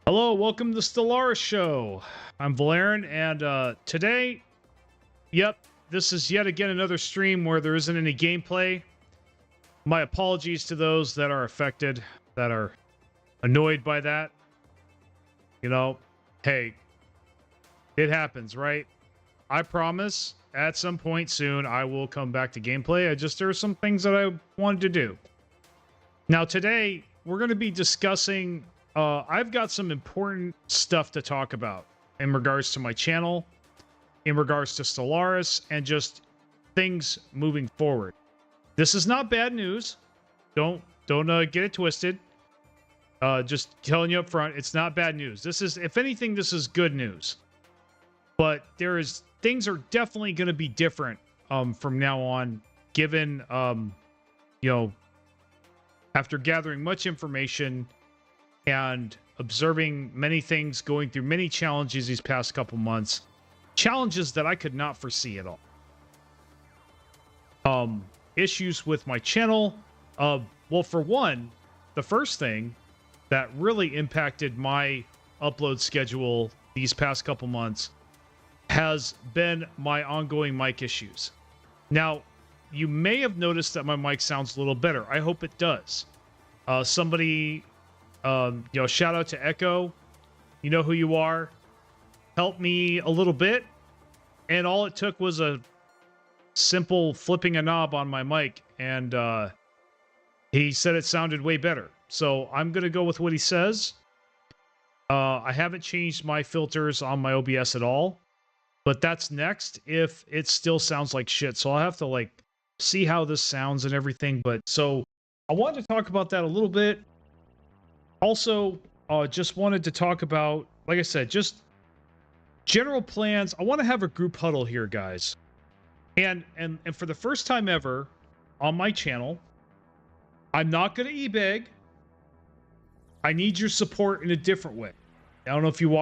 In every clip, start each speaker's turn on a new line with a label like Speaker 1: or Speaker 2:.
Speaker 1: Hello, welcome to the Stellaris show. I'm Volairen, and today, this is yet again another stream where there isn't any gameplay. My apologies to those that are affected, that are annoyed by that. You know, hey, it happens, right? I promise at some point soon I will come back to gameplay. There are some things that I wanted to do. Now today, we're going to be discussing I've got some important stuff to talk about in regards to my channel, in regards to Stellaris, and just things moving forward. This is not bad news. Don't get it twisted. Just telling you up front, it's not bad news. This is, if anything, this is good news. But things are definitely going to be different from now on, given after gathering much information and observing many things, going through many challenges these past couple months, challenges that I could not foresee at all. Issues with my channel. Well, for one, the first thing that really impacted my upload schedule these past couple months has been my ongoing mic issues. Now, you may have noticed that my mic sounds a little better. I hope it does. Somebody, shout out to Echo. You know who you are. Help me a little bit. And all it took was a simple flipping a knob on my mic. And he said it sounded way better. So I'm going to go with what he says. I haven't changed my filters on my OBS at all. But that's next if it still sounds like shit. So I'll have to see how this sounds and everything. But so I wanted to talk about that a little bit. Also, just wanted to talk about, like I said, just general plans. I want to have a group huddle here, guys. And for the first time ever on my channel, I'm not going to e-beg. I need your support in a different way. I don't know if you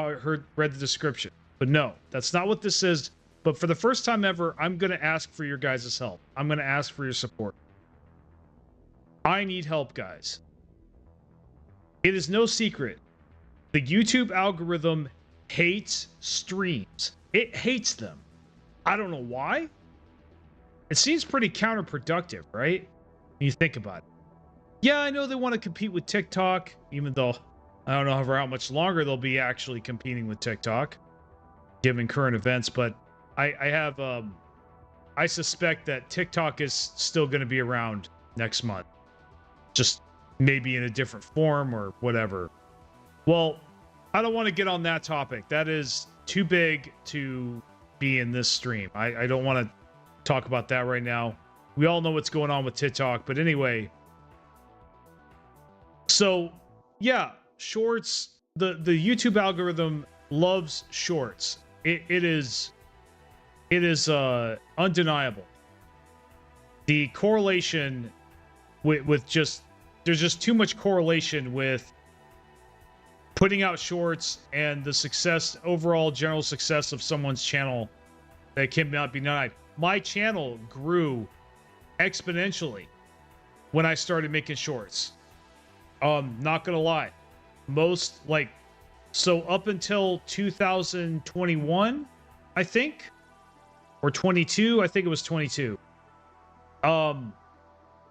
Speaker 1: read the description, but no, that's not what this is. But for the first time ever, I'm going to ask for your guys' help. I'm going to ask for your support. I need help, guys. It is no secret. The YouTube algorithm hates streams. It hates them. I don't know why. It seems pretty counterproductive, right? When you think about it. Yeah, I know they want to compete with TikTok, even though I don't know how much longer they'll be actually competing with TikTok, given current events. But I suspect that TikTok is still going to be around next month. Just maybe in a different form or whatever. Well, I don't want to get on that topic. That is too big to be in this stream. I don't want to talk about that right now. We all know what's going on with TikTok. But anyway, so yeah, shorts, the YouTube algorithm loves shorts. It is undeniable. The correlation with just, there's just too much correlation with putting out shorts and the success, overall general success of someone's channel that cannot be denied. My channel grew exponentially when I started making shorts. Not gonna lie. So up until 2021, I think, or 22, I think it was 22.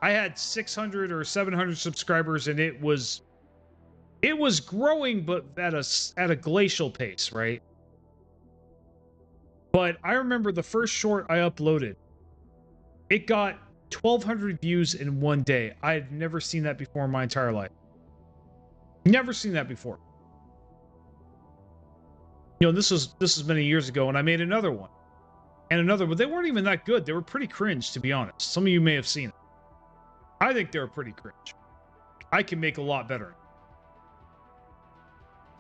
Speaker 1: I had 600 or 700 subscribers, and it was growing, but at a glacial pace, right? But I remember the first short I uploaded, it got 1,200 views in one day. I had never seen that before in my entire life. Never seen that before. This is many years ago, and I made another one. And another, but they weren't even that good. They were pretty cringe, to be honest. Some of you may have seen it. I think they were pretty cringe. I can make a lot better.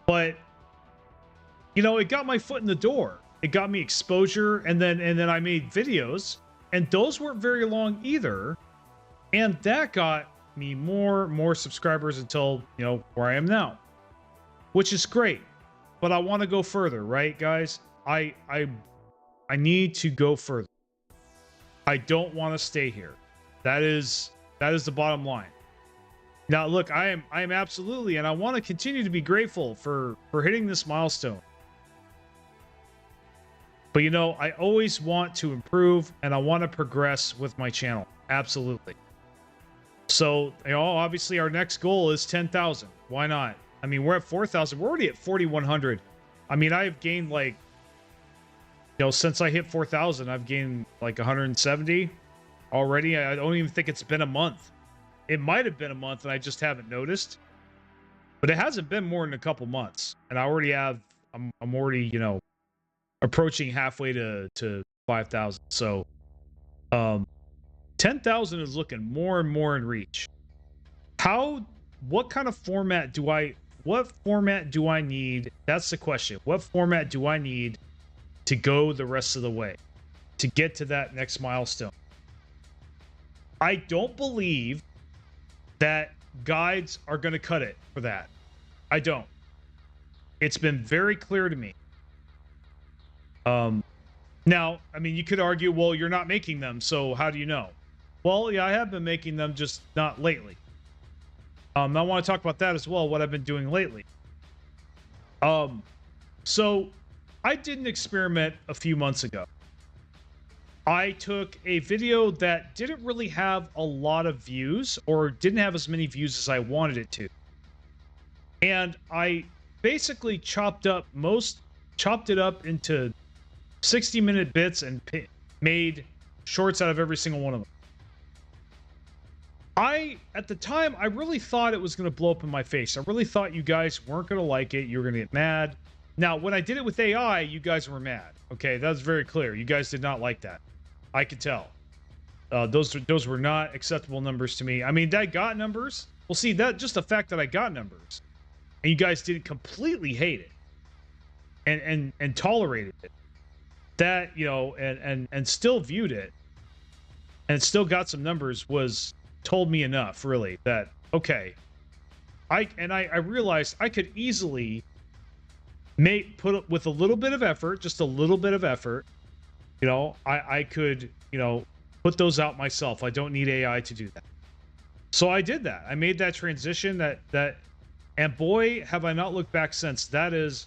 Speaker 1: But, it got my foot in the door. It got me exposure, and then I made videos, and those weren't very long either. And that got me more subscribers until, where I am now. Which is great. But I want to go further, right, guys? I need to go further. I don't want to stay here. That is the bottom line. Now, look, I am absolutely, and I want to continue to be grateful for hitting this milestone. But you know, I always want to improve and I want to progress with my channel. Absolutely. So, you know, obviously our next goal is 10,000. Why not? I mean, we're at 4,000. We're already at 4,100. I mean, I've gained like, you know, since I hit 4,000, I've gained like 170 already. I don't even think it's been a month. It might have been a month and I just haven't noticed. But it hasn't been more than a couple months. And I already have, I'm already, you know, approaching halfway to 5,000. So, 10,000 is looking more and more in reach. What kind of format do I need? That's the question. What format do I need to go the rest of the way to get to that next milestone? I don't believe that guides are going to cut it for that. I don't. It's been very clear to me. Now, I mean, you could argue, well, you're not making them, so how do you know? Well, yeah, I have been making them, just not lately. I want to talk about that as well, what I've been doing lately. So I did an experiment a few months ago. I took a video that didn't really have a lot of views, or didn't have as many views as I wanted it to. And I basically chopped it up into 60-minute bits and made shorts out of every single one of them. At the time, I really thought it was going to blow up in my face. I really thought you guys weren't going to like it. You were going to get mad. Now, when I did it with AI, you guys were mad. Okay, that was very clear. You guys did not like that. I could tell. Those were not acceptable numbers to me. I mean, that got numbers. Well, see, that just the fact that I got numbers, and you guys didn't completely hate it, and tolerated it. That, you know, and still viewed it, and still got some numbers, told me enough, really, that okay, I realized I could easily put up with a little bit of effort, just a little bit of effort, you know, I could, you know, put those out myself. I don't need AI to do that. So I did that. I made that transition, and boy, have I not looked back since. That's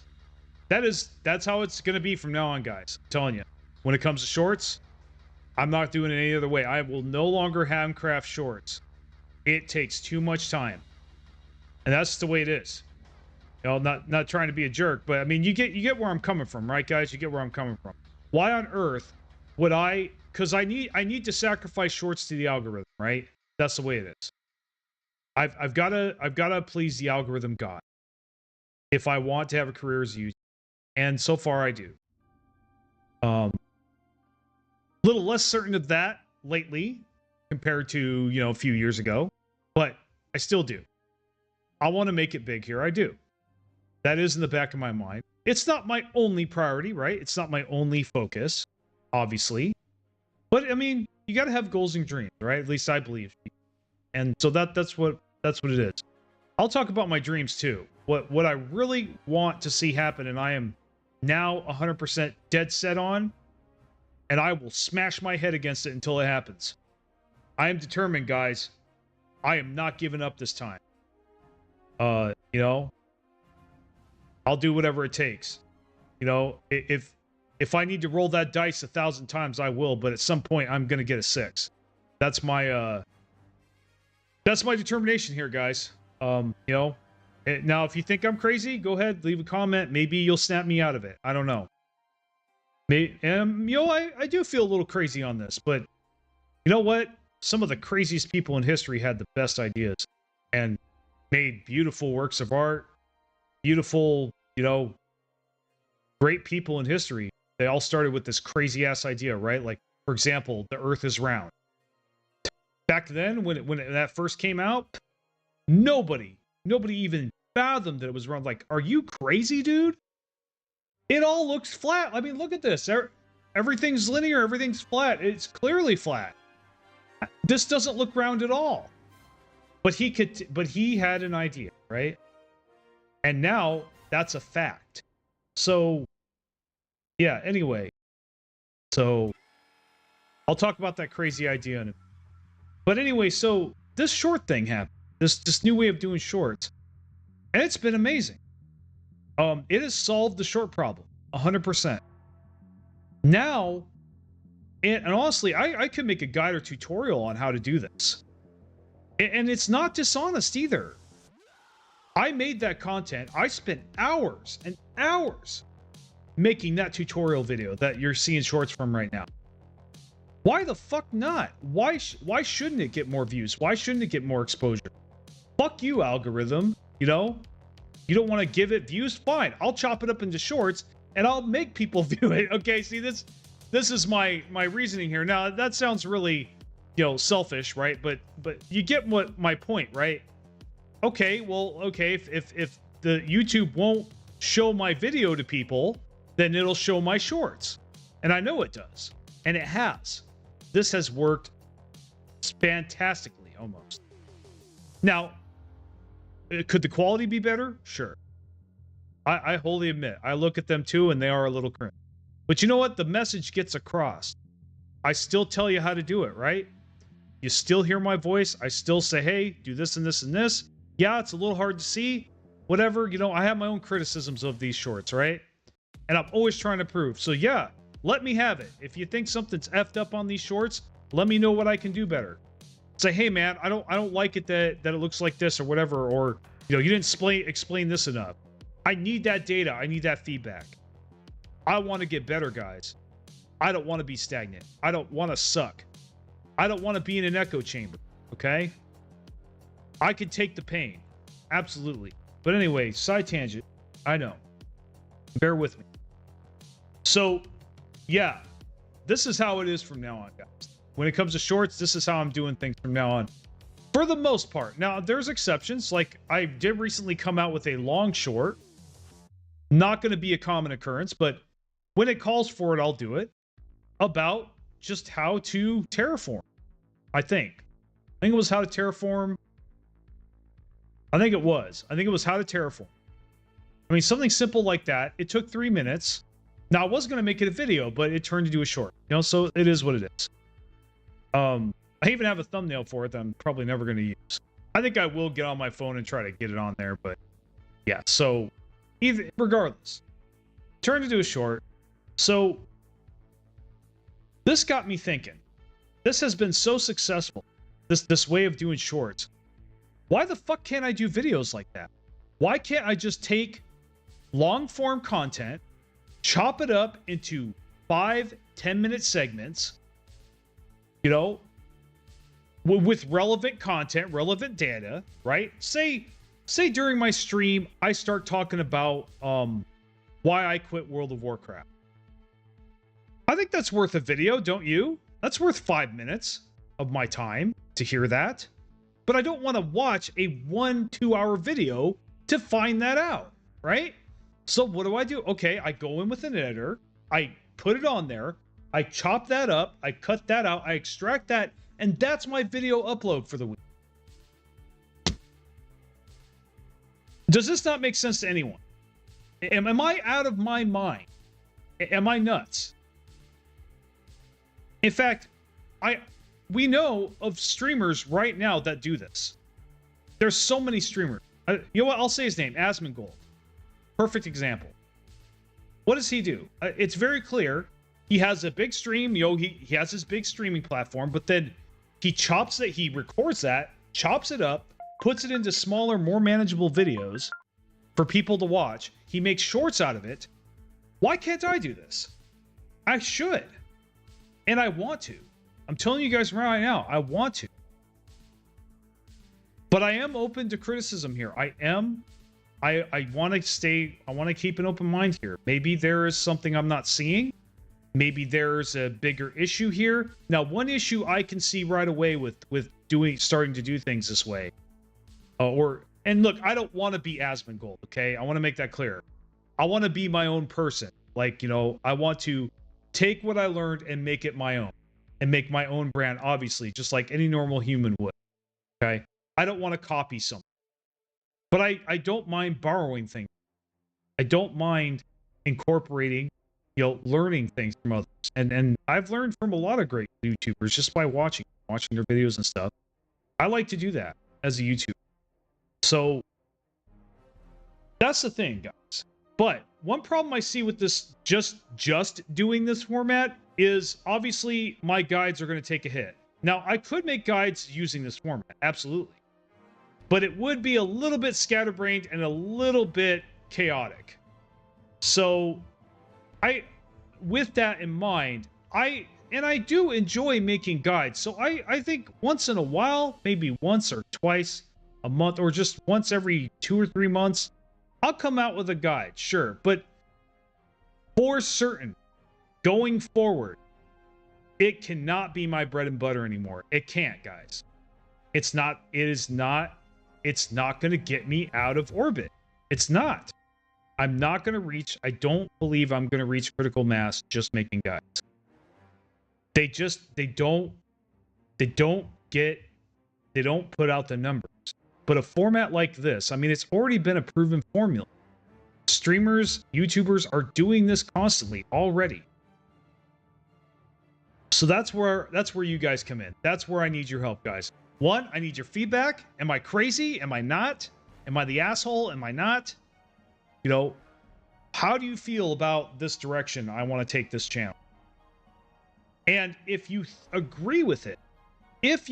Speaker 1: how it's going to be from now on, guys. I'm telling you, when it comes to shorts, I'm not doing it any other way. I will no longer handcraft shorts. It takes too much time. And that's the way it is. You know, not trying to be a jerk, but I mean, you get where I'm coming from, right, guys? You get where I'm coming from. Why on earth would because I need to sacrifice shorts to the algorithm, right? That's the way it is. I've got to please the algorithm god if I want to have a career as a YouTuber. And so far I do. Little less certain of that lately compared to, you know, a few years ago, but I still do. I want to make it big here. I do. That is in the back of my mind. It's not my only priority, right? It's not my only focus, obviously. But I mean, you got to have goals and dreams, right? At least I believe. And so that's what it is. I'll talk about my dreams too. What I really want to see happen, and I am now 100% dead set on, and I will smash my head against it until it happens. I am determined, guys. I am not giving up this time. You know, I'll do whatever it takes. You know, if I need to roll that dice 1,000 times, I will. But at some point, I'm gonna get a 6. That's my determination here, guys. You know, now if you think I'm crazy, go ahead, leave a comment. Maybe you'll snap me out of it. I don't know. Maybe, you know, I do feel a little crazy on this, but you know what? Some of the craziest people in history had the best ideas and made beautiful works of art, beautiful, you know, great people in history. They all started with this crazy ass idea, right? Like, for example, the earth is round. Back then, when that first came out, nobody even fathomed that it was round. Like, are you crazy, dude? It all looks flat. I mean, look at this. Everything's linear. Everything's flat. It's clearly flat. This doesn't look round at all. But he had an idea, right? And now that's a fact. So, yeah, anyway. So, I'll talk about that crazy idea in a minute. But anyway, so this short thing happened. this new way of doing shorts, and it's been amazing. It has solved the short problem 100%. Now, and honestly, I could make a guide or tutorial on how to do this, and it's not dishonest either. I made that content. I spent hours and hours making that tutorial video that you're seeing shorts from right now. Why the fuck not? Why shouldn't it get more views? Why shouldn't it get more exposure? Fuck you, algorithm. You know, you don't want to give it views? Fine, I'll chop it up into shorts and I'll make people view it. Okay, see, this is my reasoning here. Now that sounds really, you know, selfish, right? But you get what my point, right? Okay, well, okay, if the YouTube won't show my video to people, then it'll show my shorts. And I know it does. And it has. This has worked fantastically, almost. Now, could the quality be better? Sure. I wholly admit, I look at them too, and they are a little cringe. But you know what? The message gets across. I still tell you how to do it, right? You still hear my voice. I still say, hey, do this and this and this. Yeah, it's a little hard to see. Whatever, you know, I have my own criticisms of these shorts, right? And I'm always trying to prove. So yeah, let me have it. If you think something's effed up on these shorts, let me know what I can do better. Say, hey man, I don't like it that it looks like this or whatever, or you know, you didn't explain this enough. I need that data. I need that feedback. I want to get better, guys. I don't want to be stagnant. I don't want to suck. I don't want to be in an echo chamber. Okay? I could take the pain. Absolutely. But anyway, side tangent. I know. Bear with me. So, yeah. This is how it is from now on, guys. When it comes to shorts, this is how I'm doing things from now on. For the most part. Now, there's exceptions. Like, I did recently come out with a long short. Not going to be a common occurrence, but when it calls for it, I'll do it. About just how to terraform. I think it was how to terraform. I think it was how to terraform. I mean, something simple like that. It took 3 minutes. Now, I was going to make it a video, but it turned into a short. You know, so it is what it is. I even have a thumbnail for it that I'm probably never going to use. I think I will get on my phone and try to get it on there, but yeah. So, regardless, turned into a short. So, this got me thinking. This has been so successful. This way of doing shorts. Why the fuck can't I do videos like that? Why can't I just take long form content, chop it up into 5-10 minute segments, you know, with relevant content, relevant data, right? Say during my stream, I start talking about why I quit World of Warcraft. I think that's worth a video, don't you? That's worth 5 minutes of my time to hear that. But I don't want to watch a 1-2 hour video to find that out, right? So what do? Okay, I go in with an editor, I put it on there, I chop that up, I cut that out, I extract that, and that's my video upload for the week. Does this not make sense to anyone? Am I out of my mind? Am I nuts? In fact, we know of streamers right now that do this. There's so many streamers. You know what? I'll say his name, Asmongold. Perfect example. What does he do? It's very clear. He has a big stream. You know, he has his big streaming platform, but then he chops it. He records that, chops it up, puts it into smaller, more manageable videos for people to watch. He makes shorts out of it. Why can't I do this? I should. And I want to. I'm telling you guys right now, I want to. But I am open to criticism here. I want to keep an open mind here. Maybe there is something I'm not seeing. Maybe there's a bigger issue here. Now, one issue I can see right away with starting to do things this way. And look, I don't want to be Asmongold, okay? I want to make that clear. I want to be my own person. Like, you know, I want to take what I learned and make it my own. And make my own brand, obviously, just like any normal human would. Okay? I don't want to copy something. But I don't mind borrowing things. I don't mind incorporating, you know, learning things from others. And I've learned from a lot of great YouTubers just by watching their videos and stuff. I like to do that as a YouTuber. So that's the thing, guys. But one problem I see with this, just doing this format, is obviously my guides are going to take a hit. Now, I could make guides using this format, absolutely. But it would be a little bit scatterbrained and a little bit chaotic. So, with that in mind, I do enjoy making guides. So I think once in a while, maybe once or twice a month, or just once every 2 or 3 months, I'll come out with a guide, sure. But for certain, going forward, it cannot be my bread and butter anymore. It can't, guys. It's not going to get me out of orbit. It's not. I'm not going to reach, I don't believe I'm going to reach critical mass just making guides. They don't put out the numbers. But a format like this, I mean, it's already been a proven formula. Streamers, YouTubers are doing this constantly already. So that's where you guys come in. That's where I need your help, guys. One, I need your feedback. Am I crazy? Am I not? Am I the asshole? Am I not? You know, how do you feel about this direction I want to take this channel? And if you agree with it, if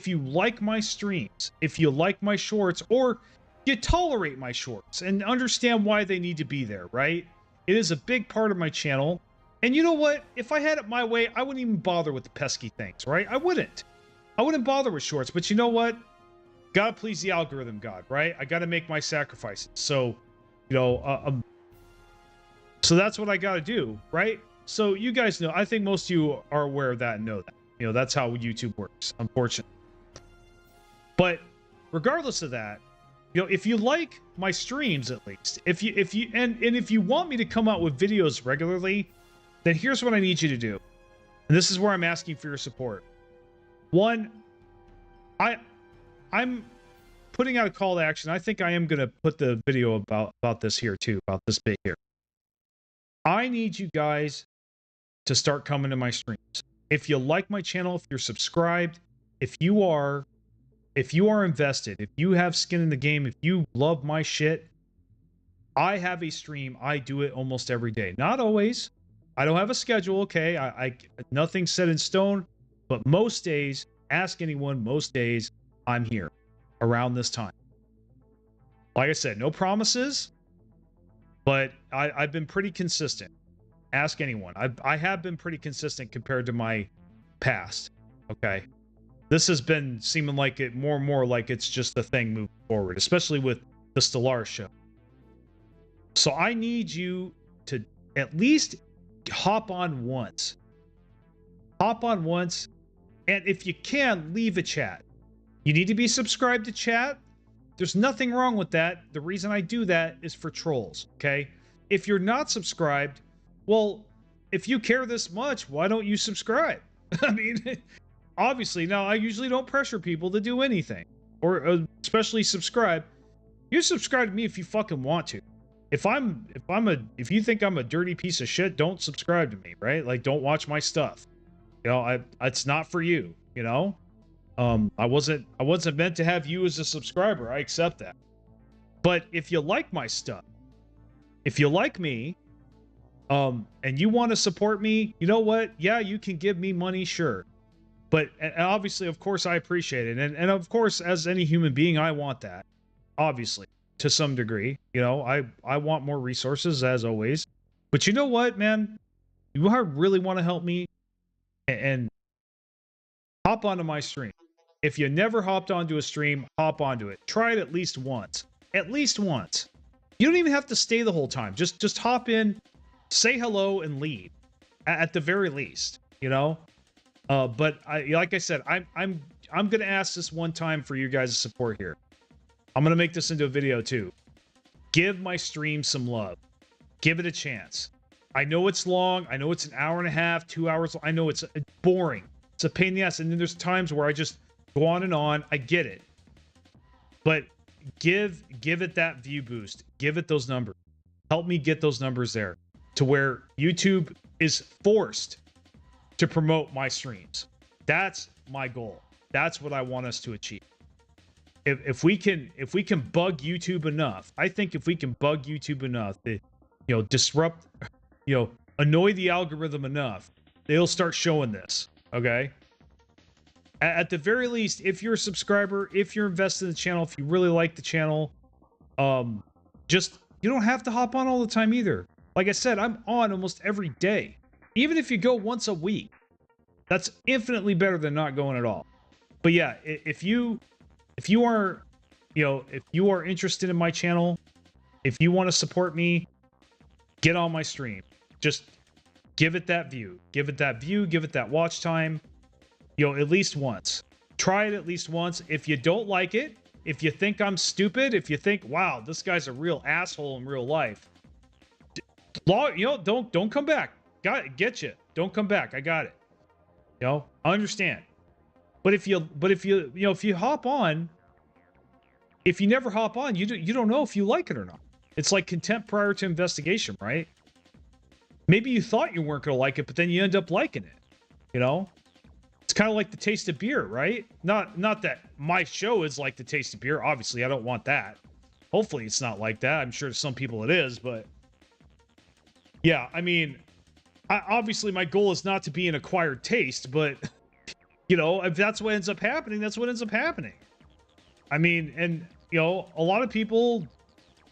Speaker 1: you like my streams, if you like my shorts, or you tolerate my shorts and understand why they need to be there, right? It is a big part of my channel. And you know what? If I had it my way, I wouldn't even bother with the pesky things, right? I wouldn't bother with shorts. But you know what? God please the algorithm, God, right? I got to make my sacrifices. So, you know, so that's what I got to do, right? So you guys know, I think most of you are aware of that and know that. You know, that's how YouTube works, unfortunately. But regardless of that, you know, if you like my streams, at least, if you want me to come out with videos regularly, then here's what I need you to do. And this is where I'm asking for your support. One, I'm putting out a call to action. I think I am going to put the video about this here too, about this bit here. I need you guys to start coming to my streams. If you like my channel, if you're subscribed, if you are invested, if you have skin in the game, if you love my shit, I have a stream. I do it almost every day. Not always. I don't have a schedule, okay? I nothing's set in stone, but most days, ask anyone, most days, I'm here around this time. Like I said, no promises, but I've been pretty consistent. Ask anyone. I have been pretty consistent compared to my past. Okay. This has been seeming like it more and more like it's just a thing moving forward, especially with the Stellaris show. So I need you to at least hop on once. Hop on once. And if you can, leave a chat. You need to be subscribed to chat. There's nothing wrong with that. The reason I do that is for trolls. Okay. If you're not subscribed, well, if you care this much, why don't you subscribe? I mean, obviously, now I usually don't pressure people to do anything, or especially subscribe. You subscribe to me if you fucking want to. If you think I'm a dirty piece of shit, don't subscribe to me, right? Like, don't watch my stuff. You know, it's not for you. You know, I wasn't meant to have you as a subscriber. I accept that. But if you like my stuff, if you like me, and you want to support me, you know what? Yeah, you can give me money, sure. But and obviously, of course, I appreciate it. And of course, as any human being, I want that. Obviously, to some degree. You know, I want more resources, as always. But you know what, man? You really want to help me, and hop onto my stream. If you never hopped onto a stream, hop onto it. Try it at least once. At least once. You don't even have to stay the whole time. Just hop in, say hello, and leave. At the very least, you know. But like I said, I'm gonna ask this one time for you guys' support here. I'm gonna make this into a video too. Give my stream some love. Give it a chance. I know it's long. I know it's an hour and a half, 2 hours. I know it's boring. It's a pain in the ass. And then there's times where I just go on and on. I get it. But give it that view boost. Give it those numbers. Help me get those numbers there to where YouTube is forced to promote my streams. That's my goal. That's what I want us to achieve. if we can bug YouTube enough, I think if we can bug YouTube enough, that, you know, disrupt, you know, annoy the algorithm enough, they'll start showing this. Okay. At the very least, if you're a subscriber, if you're invested in the channel, if you really like the channel, just, you don't have to hop on all the time either. Like I said, I'm on almost every day. Even if you go once a week, that's infinitely better than not going at all. But yeah, if you are, you know, if you are interested in my channel, if you want to support me, get on my stream. Just give it that view. Give it that view, give it that watch time. You know, at least once. Try it at least once. If you don't like it, if you think I'm stupid, if you think, wow, this guy's a real asshole in real life, you know, don't come back. Get you. Don't come back. I got it. You know, I understand. But if you know, if you hop on, if you never hop on, you don't know if you like it or not. It's like contempt prior to investigation, right? Maybe you thought you weren't going to like it, but then you end up liking it. You know? It's kind of like the taste of beer, right? Not that my show is like the taste of beer. Obviously, I don't want that. Hopefully, it's not like that. I'm sure to some people it is, but yeah, I mean, obviously my goal is not to be an acquired taste, but you know, if that's what ends up happening, that's what ends up happening. I mean, and you know, a lot of people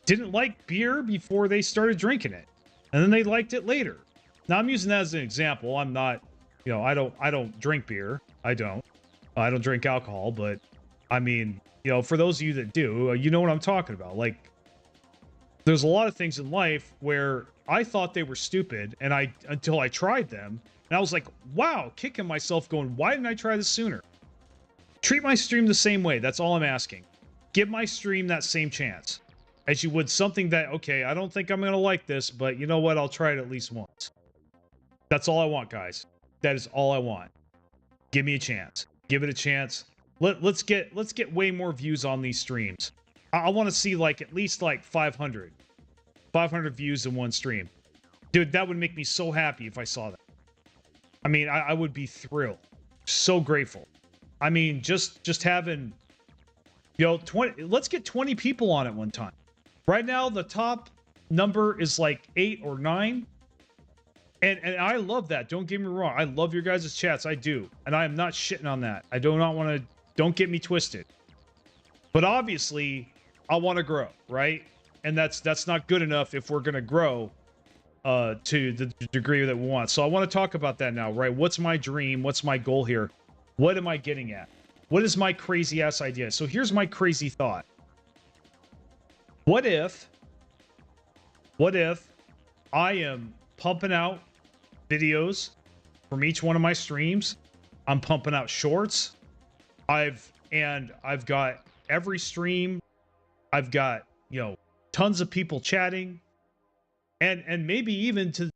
Speaker 1: didn't like beer before they started drinking it, and then they liked it later. Now, I'm using that as an example. I'm not, you know, I don't drink beer. I don't drink alcohol, but I mean, you know, for those of you that do, you know what I'm talking about. Like, there's a lot of things in life where I thought they were stupid, and until I tried them, and I was like, wow, kicking myself going, why didn't I try this sooner? Treat my stream the same way. That's all I'm asking. Give my stream that same chance as you would something that, okay, I don't think I'm going to like this, but you know what? I'll try it at least once. That's all I want, guys. That is all I want. Give me a chance. Give it a chance. Let's get way more views on these streams. I want to see like at least like 500 views in one stream. Dude, that would make me so happy if I saw that. I mean, I would be thrilled. So grateful. I mean, just having, you know, 20, let's get 20 people on at one time. Right now, the top number is like 8 or 9. And I love that. Don't get me wrong. I love your guys' chats. I do. And I am not shitting on that. I do not want to, don't get me twisted. But obviously, I want to grow, right? And that's not good enough if we're going to grow to the degree that we want. So I want to talk about that now, right? What's my dream? What's my goal here? What am I getting at? What is my crazy ass idea? So here's my crazy thought. What if I am pumping out videos from each one of my streams? I'm pumping out shorts. I've got every stream. I've got, you know, tons of people chatting, and maybe even to,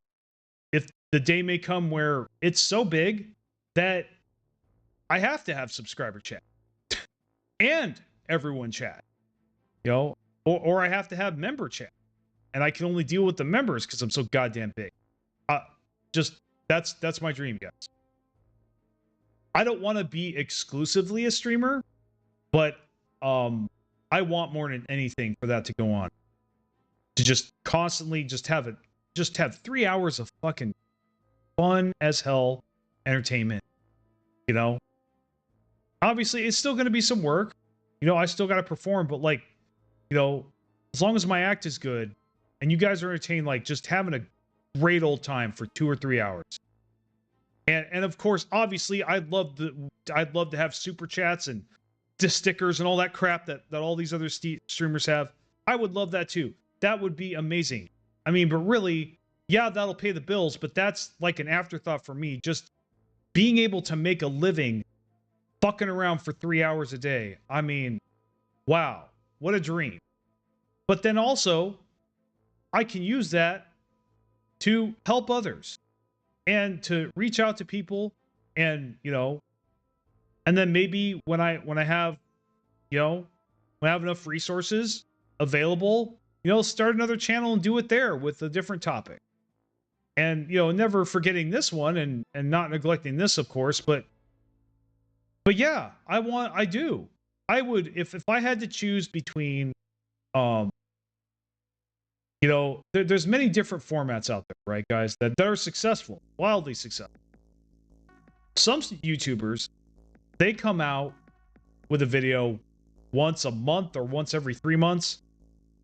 Speaker 1: if the day may come where it's so big that I have to have subscriber chat and everyone chat, you know, or I have to have member chat, and I can only deal with the members because I'm so goddamn big. Just that's my dream, guys. I don't want to be exclusively a streamer, but I want more than anything for that to go on. To just constantly just have 3 hours of fucking fun as hell entertainment. You know? Obviously, it's still going to be some work. You know, I still got to perform, but like, you know, as long as my act is good and you guys are entertained, like just having a great old time for 2 or 3 hours. And of course, obviously, I'd love to have super chats and stickers and all that crap that all these other streamers have. I would love that too. That would be amazing. I mean, but really, yeah, that'll pay the bills, but that's like an afterthought for me. Just being able to make a living fucking around for 3 hours a day. I mean, wow, what a dream. But then also, I can use that to help others and to reach out to people, and, you know, and then maybe when I have, you know, when I have enough resources available, you know, start another channel and do it there with a different topic. And, you know, never forgetting this one and not neglecting this, of course, but yeah, I I would, if I had to choose between, you know, there's many different formats out there, right, guys, that are successful, wildly successful. Some YouTubers, they come out with a video once a month or once every 3 months,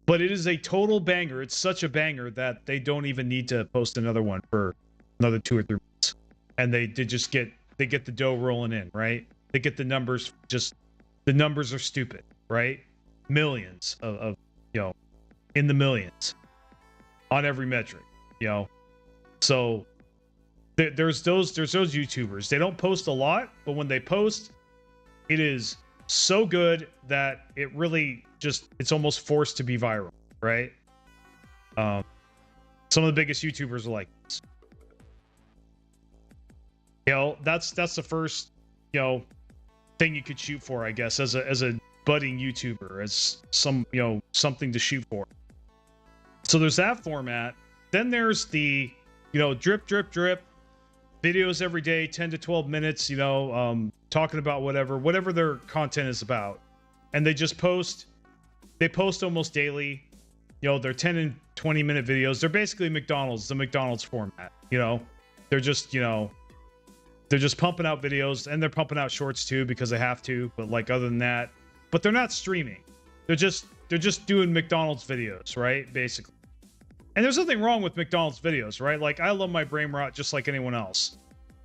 Speaker 1: but it is a total banger. It's such a banger that they don't even need to post another one for another 2 or 3 months. And they just get the dough rolling in, right? They get the numbers, just the numbers are stupid, right? Millions of you know, in the millions on every metric, you know. So there's those YouTubers. They don't post a lot, but when they post, it is so good that it really just, it's almost forced to be viral, right? Some of the biggest YouTubers are like this. You know, that's the first, you know, thing you could shoot for, I guess, as a budding YouTuber, as some, you know, something to shoot for. So there's that format. Then there's the, you know, drip videos every day, 10 to 12 minutes, you know, talking about whatever their content is about. And they just post, they post almost daily. You know, they're 10 and 20 minute videos. They're basically the McDonald's format, you know. They're just, you know, they're just pumping out videos, and they're pumping out shorts too because they have to, but like other than that, but they're not streaming. They're just doing McDonald's videos, right? Basically. And there's nothing wrong with McDonald's videos, right? Like, I love my brain rot just like anyone else.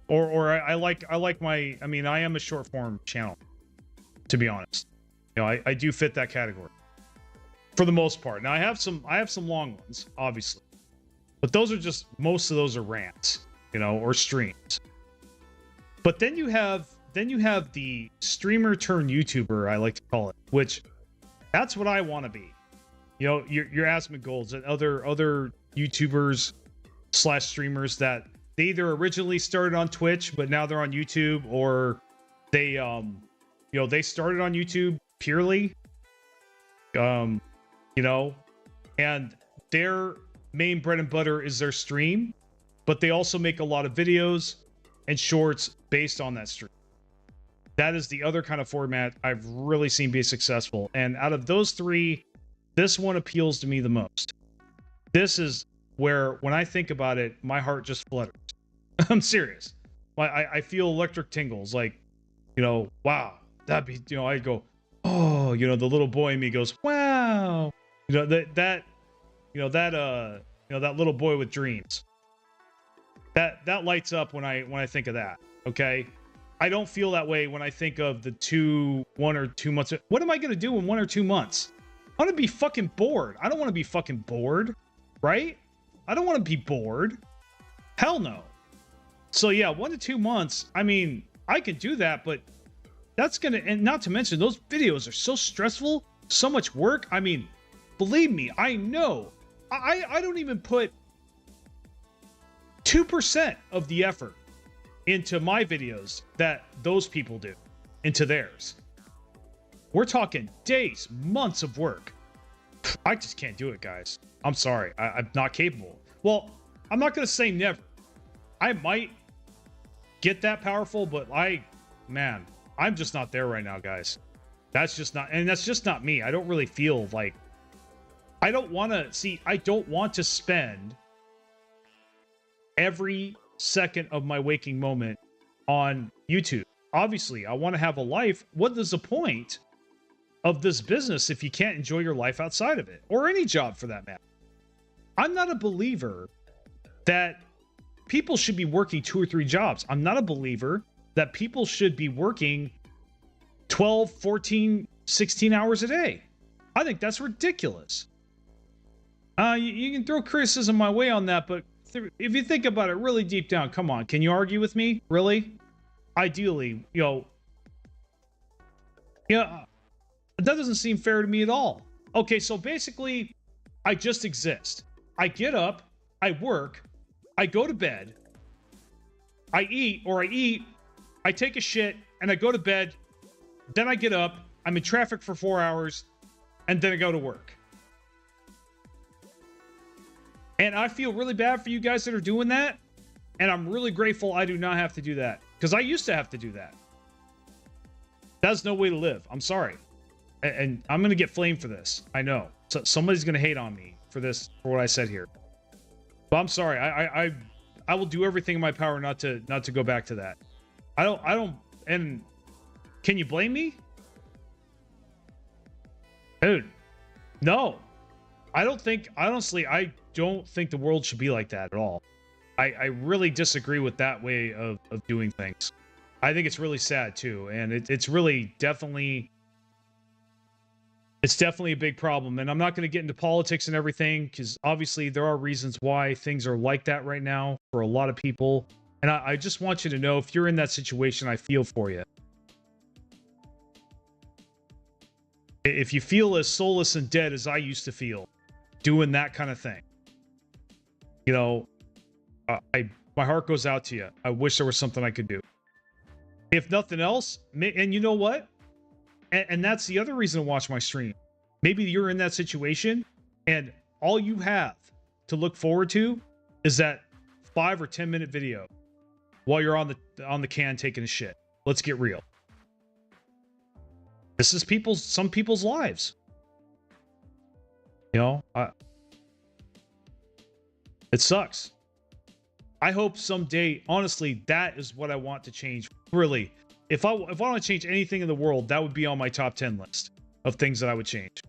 Speaker 1: Or I like my, I mean, I am a short form channel, to be honest. You know, I do fit that category for the most part. Now I have some long ones, obviously, but those are just, most of those are rants, you know, or streams. But then you have the streamer turned YouTuber, I like to call it, which that's what I want to be. You know, your Asmongold's and other YouTubers / streamers that they either originally started on Twitch, but now they're on YouTube, or they, you know, they started on YouTube purely, you know, and their main bread and butter is their stream, but they also make a lot of videos and shorts based on that stream. That is the other kind of format I've really seen be successful. And out of those three, this one appeals to me the most. This is where, when I think about it, my heart just flutters. I'm serious. I feel electric tingles. Like, you know, wow, that'd be, you know, I go, oh, you know, the little boy in me goes, wow. You know, that little boy with dreams. That lights up when I think of that. Okay. I don't feel that way when I think of the 1 or 2 months. What am I going to do in 1 or 2 months? I want to be fucking bored. I don't want to be fucking bored, right? I don't want to be bored. Hell no. So yeah, 1 to 2 months. I mean, I could do that, but that's going to, and not to mention those videos are so stressful, so much work. I mean, believe me, I know. I don't even put 2% of the effort into my videos that those people do into theirs. We're talking days, months of work. I just can't do it, guys. I'm sorry. I'm not capable. Well, I'm not going to say never. I might get that powerful, but man, I'm just not there right now, guys. That's just not, and that's just not me. I don't really feel like, I don't want to spend every second of my waking moment on YouTube. Obviously, I want to have a life. What is the point of this business if you can't enjoy your life outside of it, or any job for that matter? I'm not a believer that people should be working 2 or 3 jobs. I'm not a believer that people should be working 12, 14, 16 hours a day. I think that's ridiculous. You can throw criticism my way on that, but if you think about it really deep down, come on, can you argue with me? Really? Ideally, you know, that doesn't seem fair to me at all. Okay, so basically, I just exist. I get up, I work, I go to bed, I eat, I take a shit, and I go to bed, then I get up, I'm in traffic for 4 hours, and then I go to work. And I feel really bad for you guys that are doing that. And I'm really grateful I do not have to do that. Because I used to have to do that. That's no way to live. I'm sorry. and I'm gonna get flamed for this. I know. So somebody's gonna hate on me for this, for what I said here. But I'm sorry. I will do everything in my power not to go back to that. I don't. And can you blame me, dude? No, I don't think. Honestly, I don't think the world should be like that at all. I really disagree with that way of doing things. I think it's really sad too, and it's really definitely a big problem. And I'm not going to get into politics and everything, because obviously there are reasons why things are like that right now for a lot of people. And I just want you to know, if you're in that situation, I feel for you. If you feel as soulless and dead as I used to feel doing that kind of thing, you know, my heart goes out to you. I wish there was something I could do. If nothing else, and you know what? And that's the other reason to watch my stream. Maybe you're in that situation, and all you have to look forward to is that 5 or 10 minute video while you're on the can taking a shit. Let's get real. This is some people's lives. You know, it sucks. I hope someday, honestly, that is what I want to change. Really, if I want to change anything in the world, that would be on my top 10 list of things that I would change.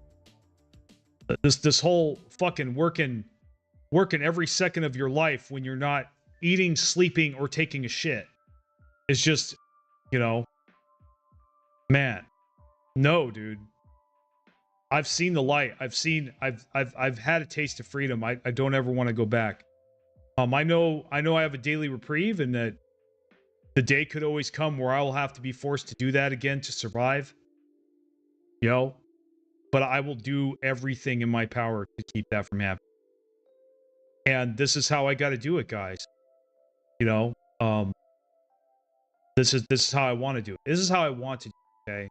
Speaker 1: This whole fucking working every second of your life when you're not eating, sleeping, or taking a shit is just, you know, man, no, dude. I've seen the light. I've had a taste of freedom. I don't ever want to go back. I know I have a daily reprieve, and that the day could always come where I will have to be forced to do that again to survive. You know, but I will do everything in my power to keep that from happening. And this is how I got to do it, guys. You know, this is how I want to do it. This is how I want to do it, okay?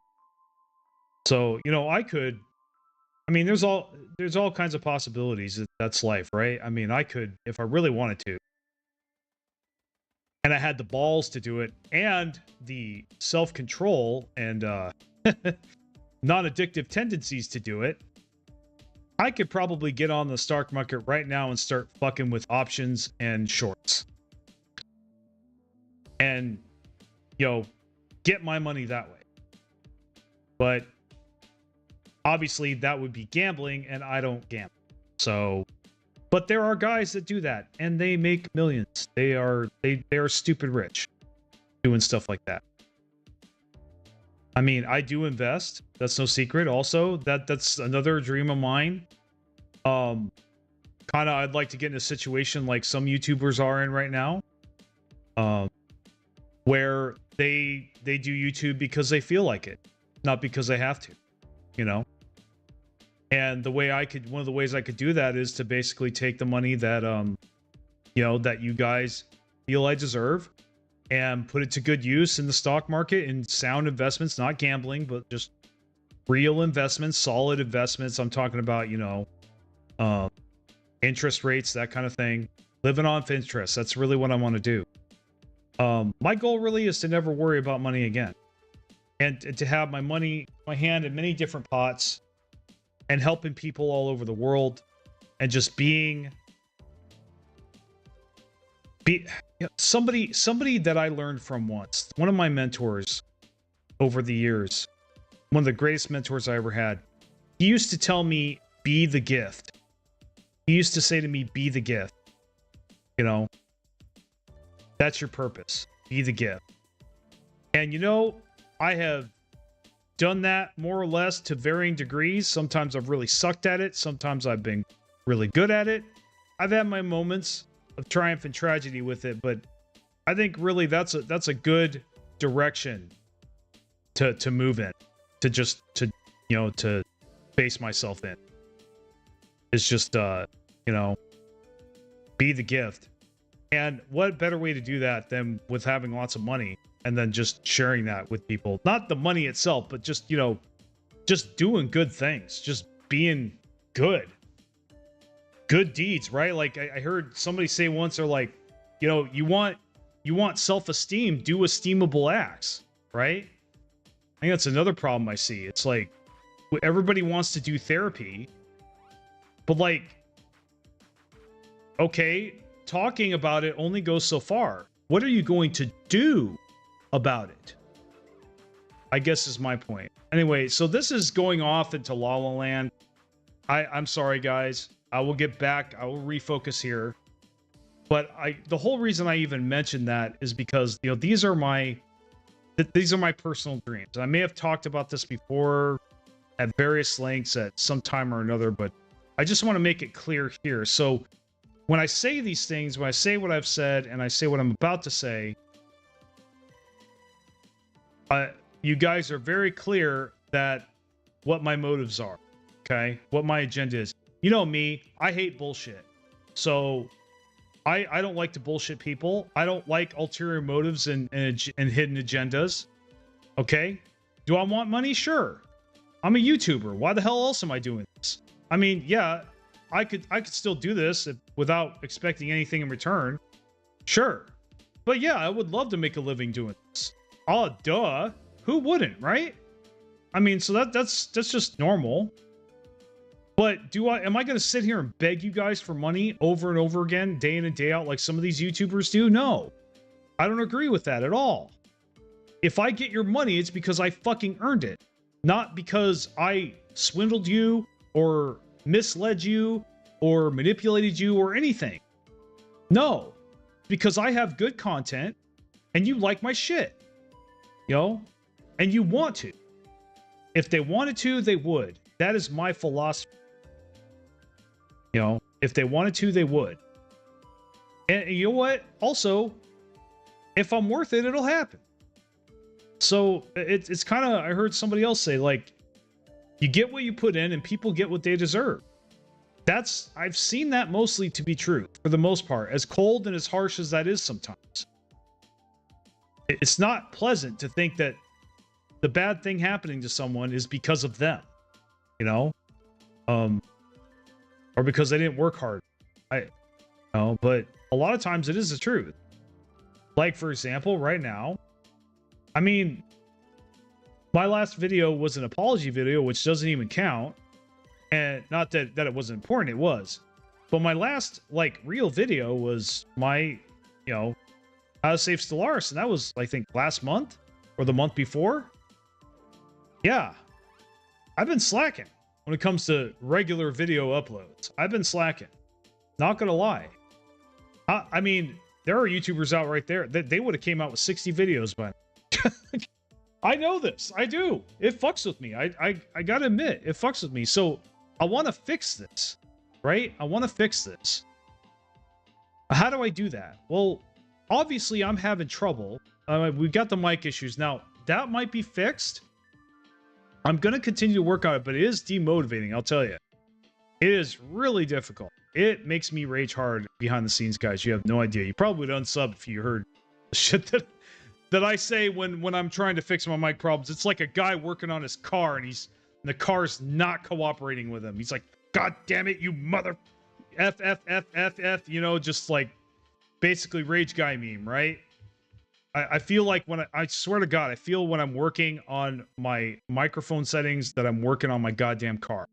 Speaker 1: So, you know, I mean, there's all kinds of possibilities. That's life, right? I mean, I could, if I really wanted to, and I had the balls to do it, and the self-control and non-addictive tendencies to do it, I could probably get on the stock market right now and start fucking with options and shorts. And, you know, get my money that way. But obviously that would be gambling, and I don't gamble. So, but there are guys that do that, and they make millions. They are stupid rich doing stuff like that. I mean, I do invest. That's no secret. Also, that's another dream of mine. Kind of, I'd like to get in a situation like some YouTubers are in right now, where they do YouTube because they feel like it, not because they have to, you know. And one of the ways I could do that is to basically take the money that you know, that you guys feel I deserve, and put it to good use in the stock market, in sound investments, not gambling, but just real investments, solid investments. I'm talking about, you know, interest rates, that kind of thing. Living off interest. That's really what I want to do. My goal really is to never worry about money again, and to have my hand in many different pots, and helping people all over the world, and just be somebody that I learned from once. One of my mentors over the years, one of the greatest mentors I ever had, he used to tell me, be the gift. He used to say to me, be the gift. You know, that's your purpose. Be the gift. And you know, I have done that more or less to varying degrees. Sometimes I've really sucked at it. Sometimes I've been really good at it. I've had my moments of triumph and tragedy with it, but I think really that's a good direction to move in, to base myself in. It's just you know, be the gift. And what better way to do that than with having lots of money, and then just sharing that with people. Not the money itself, but just, you know, just doing good things, just being good deeds, right? Like I heard somebody say once, they're like, you know, you want self-esteem, do esteemable acts, right? I think that's another problem I see. It's like, everybody wants to do therapy, but like, okay, talking about it only goes so far. What are you going to do about it? I guess is my point. Anyway, so this is going off into La La Land. I'm sorry, guys. I will get back. I will refocus here. But the whole reason I even mentioned that is because, you know, these are my personal dreams. I may have talked about this before at various lengths at some time or another, but I just want to make it clear here. So when I say these things, when I say what I've said, and I say what I'm about to say, you guys are very clear that what my motives are, okay? What my agenda is. You know me, I hate bullshit. So I don't like to bullshit people. I don't like ulterior motives and hidden agendas. Okay? Do I want money? Sure. I'm a YouTuber. Why the hell else am I doing this? I mean, yeah, I could still do this without expecting anything in return. Sure. But yeah, I would love to make a living doing this. Oh, duh. Who wouldn't, right? I mean, so that's just normal. But am I going to sit here and beg you guys for money over and over again, day in and day out, like some of these YouTubers do? No. I don't agree with that at all. If I get your money, it's because I fucking earned it. Not because I swindled you or misled you or manipulated you or anything. No. Because I have good content and you like my shit. You know? And you want to. If they wanted to, they would. That is my philosophy. You know, if they wanted to, they would. And you know what? Also, if I'm worth it, it'll happen. So it's kind of, I heard somebody else say, like, you get what you put in and people get what they deserve. I've seen that mostly to be true, for the most part, as cold and as harsh as that is sometimes. It's not pleasant to think that the bad thing happening to someone is because of them, you know? Or because they didn't work hard. But a lot of times it is the truth. Like, for example, right now, I mean, my last video was an apology video, which doesn't even count. And not that it wasn't important, it was. But my last, like, real video was my, you know, how to save Stellaris. And that was, I think, last month or the month before. Yeah. I've been slacking when it comes to regular video uploads. I've been slacking. Not gonna lie. I mean, there are YouTubers out right there that they would have came out with 60 videos by now. I know this. I do. It fucks with me. I gotta admit, it fucks with me. So I want to fix this, right? I want to fix this. How do I do that? Well, obviously I'm having trouble. We've got the mic issues. Now, that might be fixed. I'm going to continue to work on it, but it is demotivating, I'll tell you. It is really difficult. It makes me rage hard behind the scenes, guys. You have no idea. You probably would unsub if you heard the shit that I say when I'm trying to fix my mic problems. It's like a guy working on his car and the car's not cooperating with him. He's like, God damn it, you mother F, you know, just like basically rage guy meme, right? I feel like I swear to God, I feel when I'm working on my microphone settings that I'm working on my goddamn car.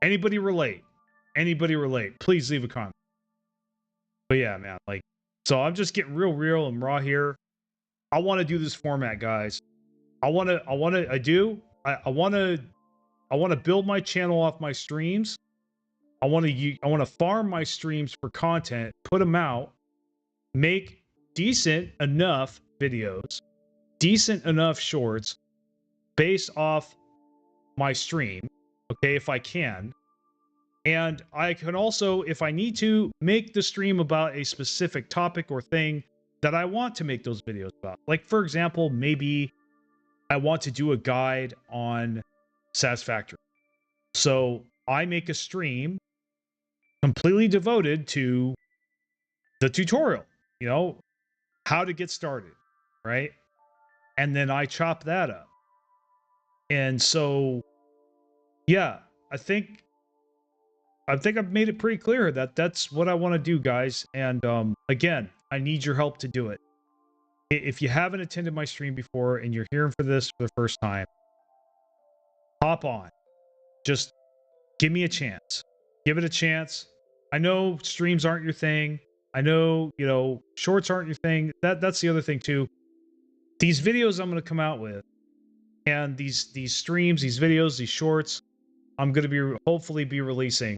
Speaker 1: Anybody relate? Anybody relate? Please leave a comment. But yeah, man, like, so I'm just getting real and raw here. I want to do this format, guys. I want to build my channel off my streams. I want to farm my streams for content, put them out, make decent enough videos, decent enough shorts based off my stream, okay, if I can. And I can also, if I need to, make the stream about a specific topic or thing that I want to make those videos about. Like, for example, maybe I want to do a guide on Satisfactory. So I make a stream completely devoted to the tutorial, you know, how to get started, right? And then I chop that up. And so, yeah, I think I've made it pretty clear that that's what I want to do, guys. And again, I need your help to do it. If you haven't attended my stream before and you're hearing for this for the first time, hop on. Just give me a chance. Give it a chance. I know streams aren't your thing. I know, you know, shorts aren't your thing. That's the other thing too. These videos I'm going to come out with, and these streams, these videos, these shorts, I'm going to be hopefully be releasing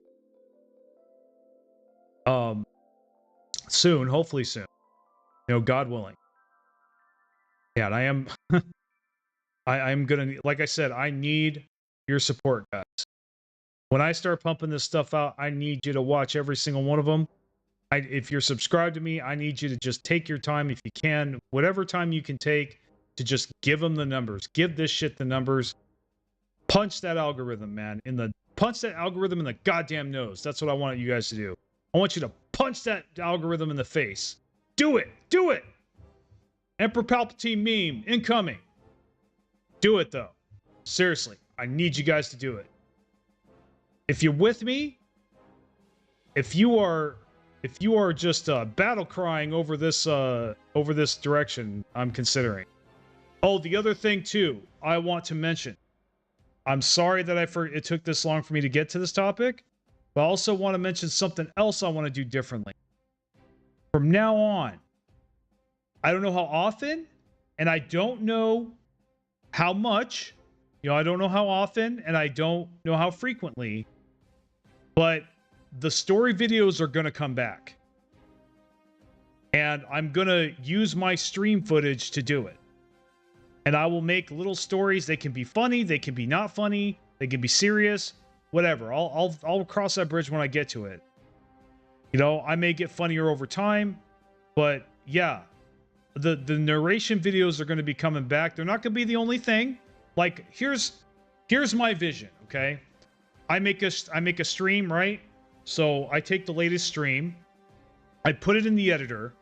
Speaker 1: soon, hopefully soon. You know, God willing. Yeah, and I am I'm going to, like I said, I need your support, guys. When I start pumping this stuff out, I need you to watch every single one of them. If you're subscribed to me, I need you to just take your time if you can, whatever time you can take to just give them the numbers. Give this shit the numbers. Punch that algorithm, man. Punch that algorithm in the goddamn nose. That's what I want you guys to do. I want you to punch that algorithm in the face. Do it. Do it. Emperor Palpatine meme incoming. Do it though. Seriously, I need you guys to do it. If you're with me, if you are just battle crying over this direction I'm considering. Oh, the other thing too, I want to mention. I'm sorry that it took this long for me to get to this topic, but I also want to mention something else I want to do differently. From now on, I don't know how often, and I don't know how much. You know, I don't know how often, and I don't know how frequently, but the story videos are going to come back. And I'm going to use my stream footage to do it. And I will make little stories. They can be funny. They can be not funny. They can be serious. Whatever. I'll cross that bridge when I get to it. You know, I may get funnier over time. But yeah, the narration videos are going to be coming back. They're not going to be the only thing. Like, here's my vision, okay? I make a stream, right? So I take the latest stream, I put it in the editor,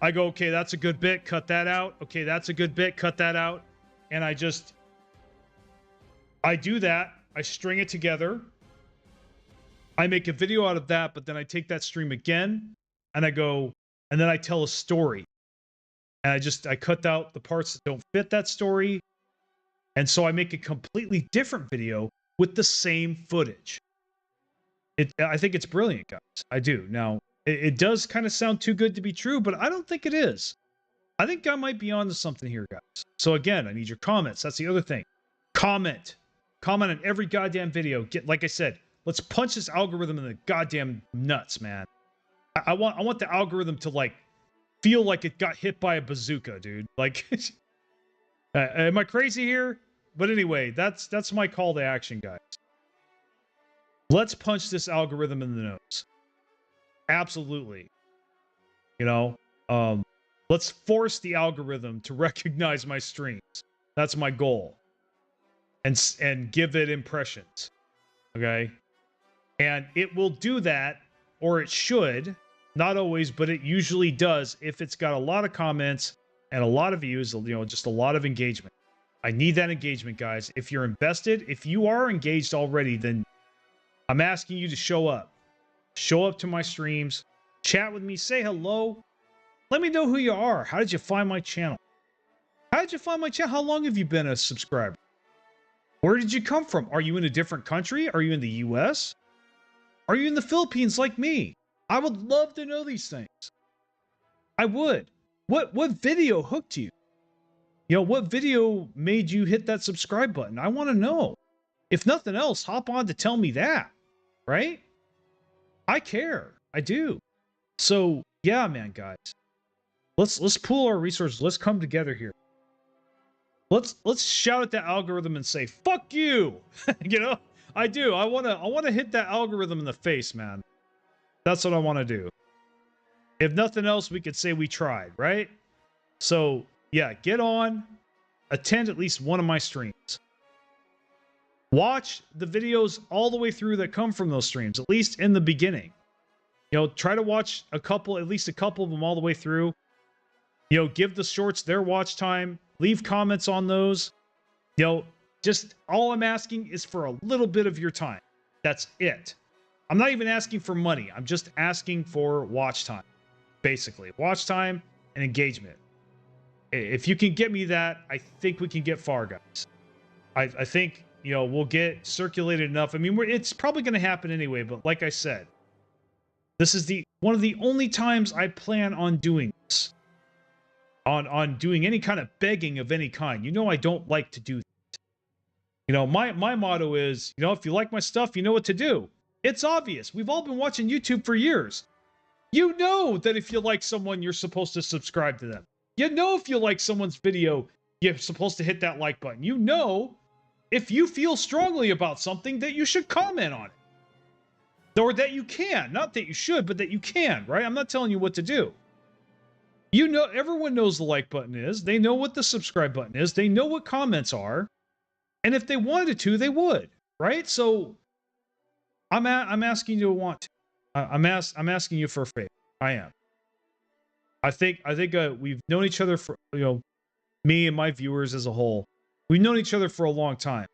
Speaker 1: I go, okay, that's a good bit, cut that out. Okay, that's a good bit, cut that out. And I do that, I string it together, I make a video out of that, but then I take that stream again, and I go, and then I tell a story. And I cut out the parts that don't fit that story. And so I make a completely different video with the same footage. I think it's brilliant, guys. I do. Now, it does kind of sound too good to be true, but I don't think it is. I think I might be onto something here, guys. So again, I need your comments. That's the other thing. Comment on every goddamn video. Like I said, let's punch this algorithm in the goddamn nuts, man. I want the algorithm to like feel like it got hit by a bazooka, dude. Like, am I crazy here? But anyway, that's my call to action, guys. Let's punch this algorithm in the nose. Absolutely. You know, let's force the algorithm to recognize my streams. That's my goal. And give it impressions. Okay? And it will do that, or it should. Not always, but it usually does if it's got a lot of comments and a lot of views, you know, just a lot of engagement. I need that engagement, guys. If you're invested, if you are engaged already, then I'm asking you to show up. Show up to my streams. Chat with me. Say hello. Let me know who you are. How did you find my channel? How did you find my channel? How long have you been a subscriber? Where did you come from? Are you in a different country? Are you in the US? Are you in the Philippines like me? I would love to know these things. I would. What video hooked you? You know, what video made you hit that subscribe button? I want to know. If nothing else, hop on to tell me that, right? I care. I do. So, yeah, man, guys. Let's pool our resources. Let's come together here. Let's shout at the algorithm and say, "Fuck you." You know? I do. I want to hit that algorithm in the face, man. That's what I want to do. If nothing else, we could say we tried, right? So, yeah, get on, attend at least one of my streams. Watch the videos all the way through that come from those streams, at least in the beginning. You know, try to watch at least a couple of them all the way through. You know, give the shorts their watch time. Leave comments on those. You know, just all I'm asking is for a little bit of your time. That's it. I'm not even asking for money. I'm just asking for watch time, basically. Watch time and engagement. If you can get me that, I think we can get far, guys. I think you know, will get circulated enough. I mean, it's probably going to happen anyway, but like I said, this is one of the only times I plan on doing this. On doing any kind of begging of any kind. You know I don't like to do that. You know, my motto is, you know, if you like my stuff, you know what to do. It's obvious. We've all been watching YouTube for years. You know that if you like someone, you're supposed to subscribe to them. You know if you like someone's video, you're supposed to hit that like button. You know if you feel strongly about something that you should comment on it. Or that you can. Not that you should, but that you can, right? I'm not telling you what to do. You know, everyone knows the like button is. They know what the subscribe button is. They know what comments are. And if they wanted to, they would, right? So I'm asking you to want to. I'm asking you for a favor. I am. I think we've known each other for, you know, me and my viewers as a whole. We've known each other for a long time.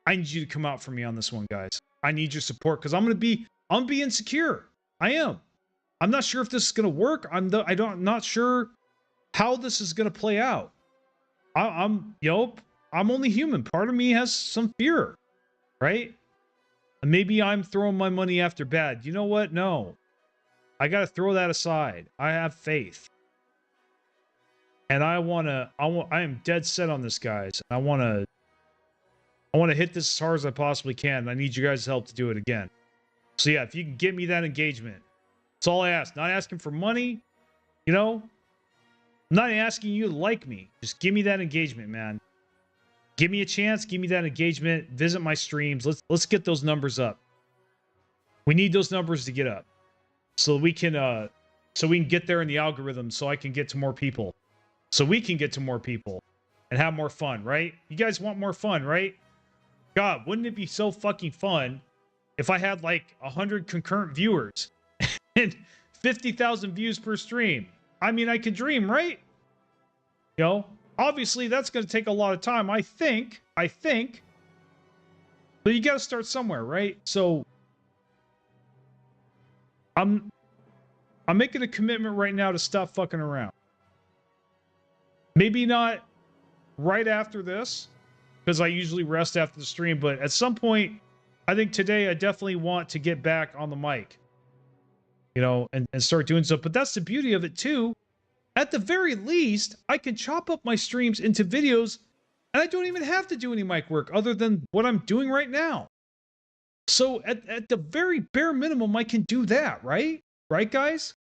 Speaker 1: I need you to come out for me on this one, guys. I need your support because I'm be insecure. I am. I'm not sure if this is going to work. I'm not sure how this is going to play out. I'm only human. Part of me has some fear, right? And maybe I'm throwing my money after bad. You know what? No. I got to throw that aside. I have faith. And I am dead set on this, guys. I want to hit this as hard as I possibly can. I need you guys' help to do it again. So yeah, if you can get me that engagement, that's all I ask. Not asking for money, you know? I'm not asking you to like me. Just give me that engagement, man. Give me a chance. Give me that engagement. Visit my streams. Let's get those numbers up. We need those numbers to get up, so we can get there in the algorithm. So I can get to more people. So we can get to more people and have more fun, right? You guys want more fun, right? God, wouldn't it be so fucking fun if I had like 100 concurrent viewers and 50,000 views per stream? I mean, I could dream, right? You know, obviously that's going to take a lot of time. I think, but you got to start somewhere, right? So I'm making a commitment right now to stop fucking around. Maybe not right after this, because I usually rest after the stream, but at some point, I think today I definitely want to get back on the mic, you know, and start doing stuff. But that's the beauty of it too. At the very least, I can chop up my streams into videos and I don't even have to do any mic work other than what I'm doing right now. So at the very bare minimum, I can do that, right? Right, guys?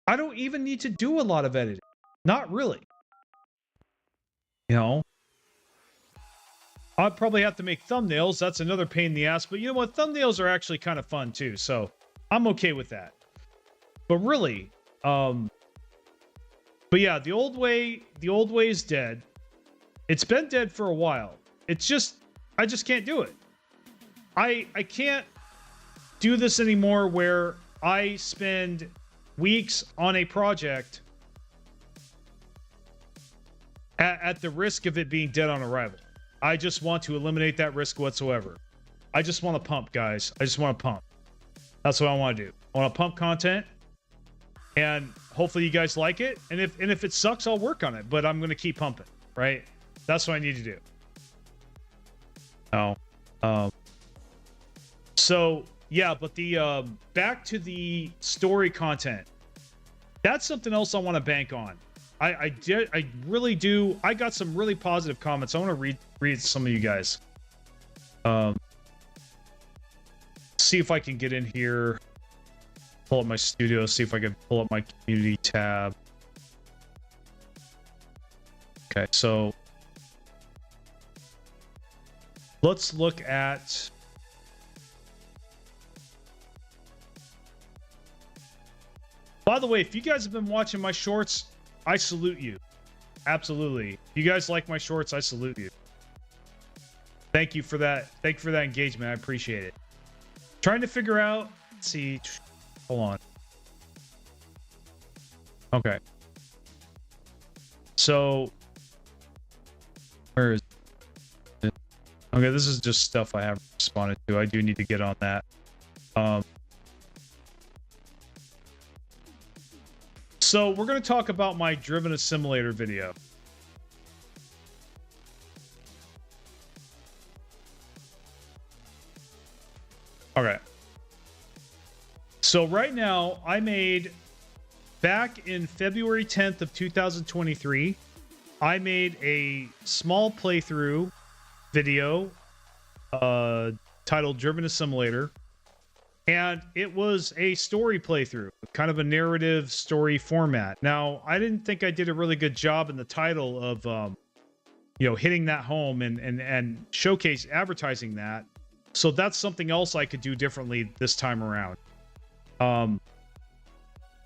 Speaker 1: I don't even need to do a lot of editing. Not really. You know? I'd probably have to make thumbnails. That's another pain in the ass. But you know what? Thumbnails are actually kind of fun too. So I'm okay with that. But really, but yeah, the old way is dead. It's been dead for a while. It's just, I just can't do it. I can't do this anymore where I spend weeks on a project at the risk of it being dead on arrival. I just want to eliminate that risk whatsoever. I just want to pump, guys. I just want to pump. That's what I want to do. I want to pump content, and hopefully you guys like it. And if it sucks, I'll work on it. But I'm going to keep pumping, right? That's what I need to do. Oh, so yeah, but the back to the story content. That's something else I want to bank on. I really do. I got some really positive comments. I want to read some of you guys. See if I can get in here. Pull up my studio. See if I can pull up my community tab. Okay, so let's look at. By the way, if you guys have been watching my shorts, I salute you. Absolutely. If you guys like my shorts, I salute you. Thank you for that. Thank you for that engagement. I appreciate it. Trying to figure out. Let's see. Hold on. Okay. So, where is it? Okay, this is just stuff I haven't responded to. I do need to get on that. So we're going to talk about my Driven Assimilator video. So right now, I made, back in February 10th of 2023, I made a small playthrough video titled Driven Assimilator. And it was a story playthrough, kind of a narrative story format. Now, I didn't think I did a really good job in the title of, you know, hitting that home and showcase advertising that. So that's something else I could do differently this time around.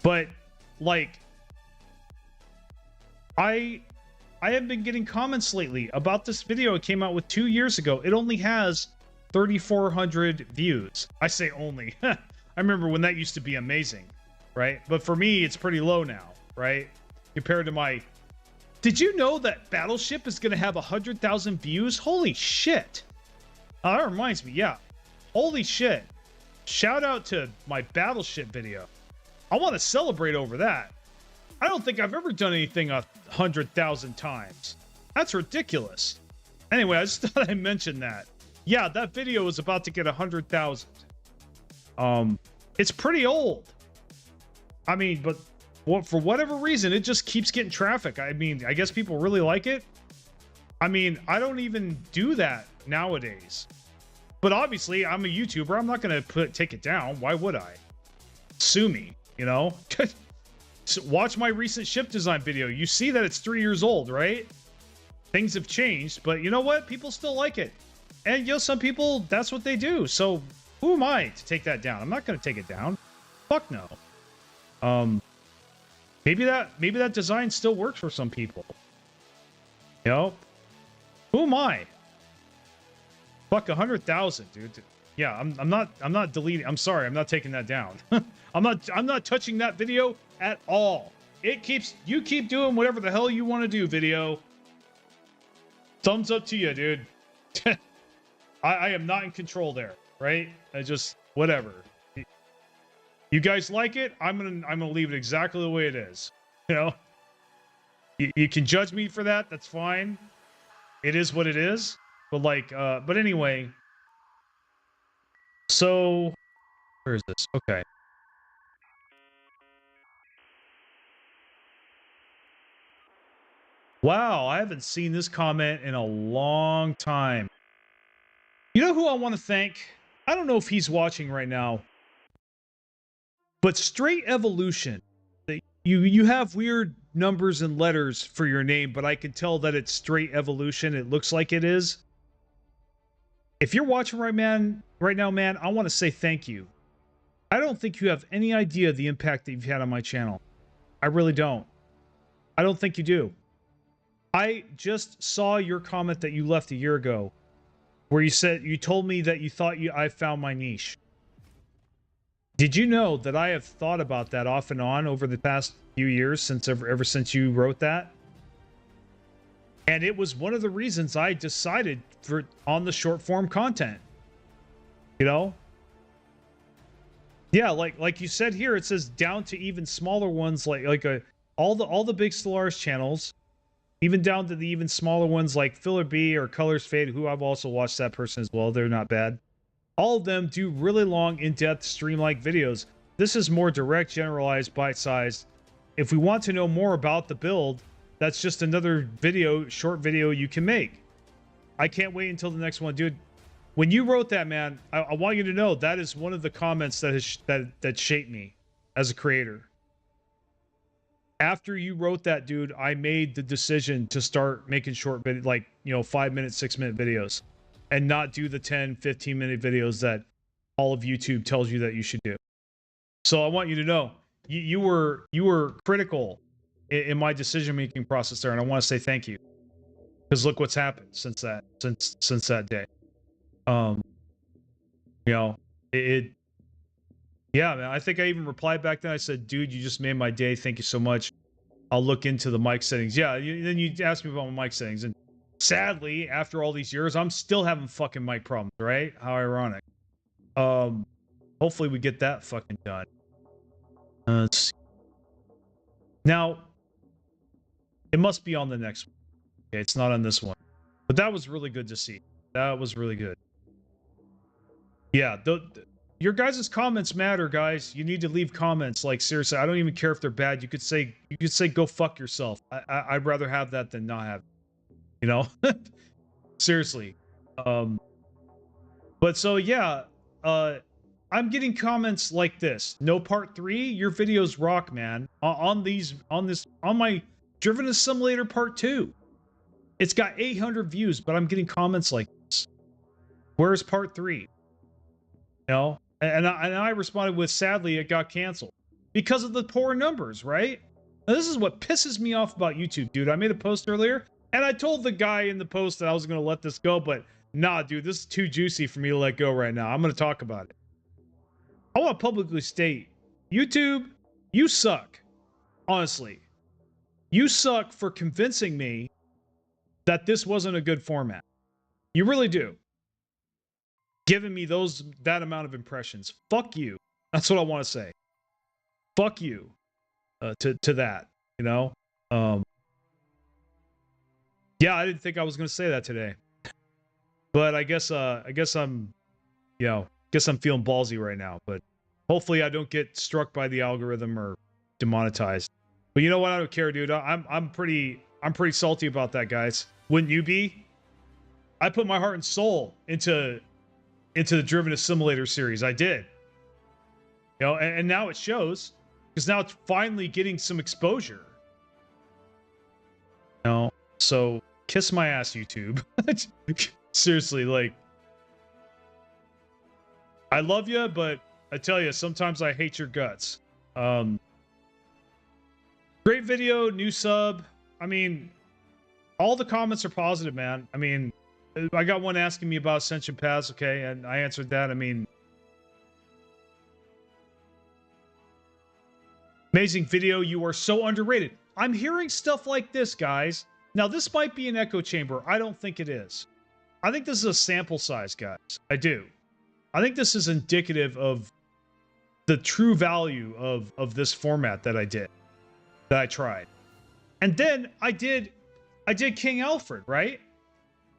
Speaker 1: But like, I have been getting comments lately about this video it came out with 2 years ago. It only has 3,400 views. I say only. I remember when that used to be amazing, right? But for me, it's pretty low now, right? Compared to my... Did you know that Battleship is going to have 100,000 views? Holy shit. That reminds me, yeah. Holy shit. Shout out to my Battleship video. I want to celebrate over that. I don't think I've ever done anything 100,000 times. That's ridiculous. Anyway, I just thought I'd mention that. Yeah, that video is about to get 100,000. It's pretty old. I mean, but for whatever reason, it just keeps getting traffic. I mean, I guess people really like it. I mean, I don't even do that nowadays. But obviously, I'm a YouTuber. I'm not going to take it down. Why would I? Sue me, you know? So watch my recent ship design video. You see that it's 3 years old, right? Things have changed, but you know what? People still like it. And, you know, some people, that's what they do. So who am I to take that down? I'm not going to take it down. Fuck no. Maybe that design still works for some people. You know? Who am I? Fuck 100,000, dude. Yeah, I'm not deleting. I'm sorry, I'm not taking that down. I'm not touching that video at all. You keep doing whatever the hell you want to do, video. Thumbs up to you, dude. I am not in control there, right? I just whatever. You guys like it? I'm gonna leave it exactly the way it is. You know? You can judge me for that, that's fine. It is what it is. But like, but anyway. So where is this? Okay. Wow, I haven't seen this comment in a long time. You know who I want to thank? I don't know if he's watching right now. But Straight Evolution. You have weird numbers and letters for your name, but I can tell that it's Straight Evolution. It looks like it is. If you're watching right now, man, I want to say thank you. I don't think you have any idea the impact that you've had on my channel. I really don't. I don't think you do. I just saw your comment that you left a year ago, where you told me that you thought I found my niche. Did you know that I have thought about that off and on over the past few years ever since you wrote that? And it was one of the reasons I decided on the short form content. You know? Yeah, like you said here, it says down to even smaller ones all the big Stellaris channels, even down to the even smaller ones like Filler B or Colors Fade, who I've also watched that person as well. They're not bad. All of them do really long, in-depth, stream-like videos. This is more direct, generalized, bite-sized. If we want to know more about the build, that's just another short video you can make. I can't wait until the next one, dude. When you wrote that, man, I want you to know that is one of the comments that shaped me as a creator. After you wrote that, dude, I made the decision to start making short videos, like, you know, 5-minute, 6-minute videos, and not do the 10, 15-minute videos that all of YouTube tells you that you should do. So I want you to know you were critical in my decision-making process there, and I want to say thank you, because look what's happened since that day. You know, yeah, man, I think I even replied back then. I said, dude, you just made my day. Thank you so much. I'll look into the mic settings. Yeah, then you asked me about my mic settings, and sadly, after all these years, I'm still having fucking mic problems, right? How ironic. Hopefully we get that fucking done. Let's see. Now, it must be on the next one. Okay, it's not on this one. But that was really good to see. That was really good. Yeah, your guys' comments matter, guys. You need to leave comments. Like, seriously, I don't even care if they're bad. You could say go fuck yourself. I'd rather have that than not have it, you know. Seriously. But so yeah, I'm getting comments like this. No part 3, your videos rock, man. On my Driven a Simulator part 2. It's got 800 views, but I'm getting comments like this. Where's part 3? You know? And I responded with, sadly, it got canceled. Because of the poor numbers, right? Now, this is what pisses me off about YouTube, dude. I made a post earlier, and I told the guy in the post that I was going to let this go, but nah, dude, this is too juicy for me to let go right now. I'm going to talk about it. I want to publicly state, YouTube, you suck. Honestly. You suck for convincing me that this wasn't a good format. You really do. Giving me that amount of impressions. Fuck you. That's what I want to say. Fuck you to that, you know? Yeah, I didn't think I was going to say that today. But I guess I'm, you know, I'm feeling ballsy right now, but hopefully I don't get struck by the algorithm or demonetized. But you know what? I don't care, dude. I'm pretty salty about that, guys. Wouldn't you be? I put my heart and soul into the Driven a Simulator series. I did. You know, and now it shows, because now it's finally getting some exposure. You know, so kiss my ass, YouTube. Seriously, like, I love you, but I tell you, sometimes I hate your guts. Great video, new sub. I mean, all the comments are positive, man. I mean, I got one asking me about Ascension Pass, okay, and I answered that. I mean, amazing video. You are so underrated. I'm hearing stuff like this, guys. Now, this might be an echo chamber. I don't think it is. I think this is a sample size, guys. I do. I think this is indicative of the true value of this format that I did, that I tried. And then I did King Alfred, right?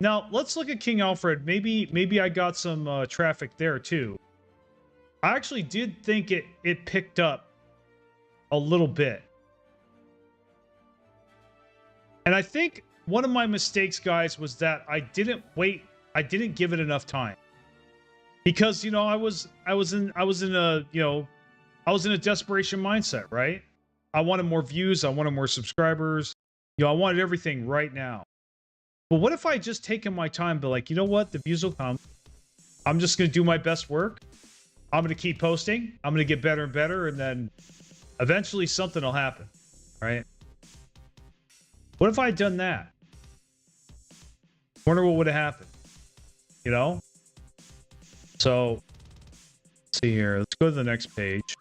Speaker 1: Now, let's look at King Alfred. Maybe I got some traffic there too. I actually did think it picked up a little bit. And I think one of my mistakes, guys, was that I didn't give it enough time. Because, you know, I was in a desperation mindset, right? I wanted more views, I wanted more subscribers. You know, I wanted everything right now. But what if I just taken my time, but like, you know what? The views will come. I'm just going to do my best work. I'm going to keep posting. I'm going to get better and better. And then eventually something will happen, right? What if I had done that? Wonder what would have happened, you know? So, let's see here. Let's go to the next page.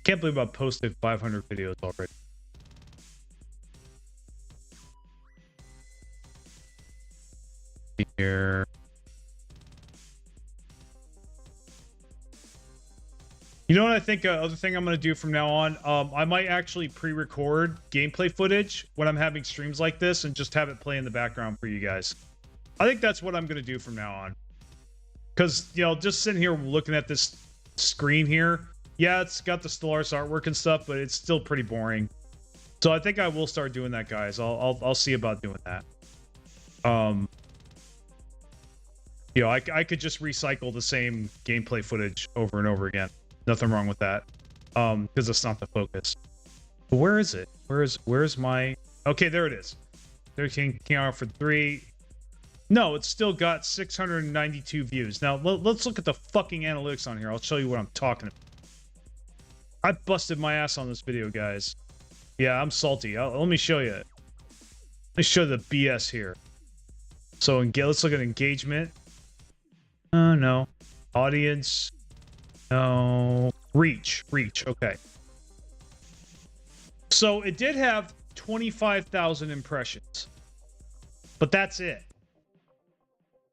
Speaker 1: Can't believe I posted 500 videos already. Here. You know what I think? Other thing I'm going to do from now on, I might actually pre-record gameplay footage when I'm having streams like this and just have it play in the background for you guys. I think that's what I'm going to do from now on. Because, you know, just sitting here looking at this screen here, yeah, it's got the Stellaris artwork and stuff, but it's still pretty boring. So I think I will start doing that, guys. I'll see about doing that. You know, I could just recycle the same gameplay footage over and over again. Nothing wrong with that. Because it's not the focus. But where is it? Where's my... Okay, there it is. There's King Alfred 3. No, it's still got 692 views. Now, let's look at the fucking analytics on here. I'll show you what I'm talking about. I busted my ass on this video, guys. Yeah, I'm salty. Let me show you. Let me show the BS here. So, let's look at engagement. Oh, no. Audience. No. Reach. Okay. So, it did have 25,000 impressions. But that's it.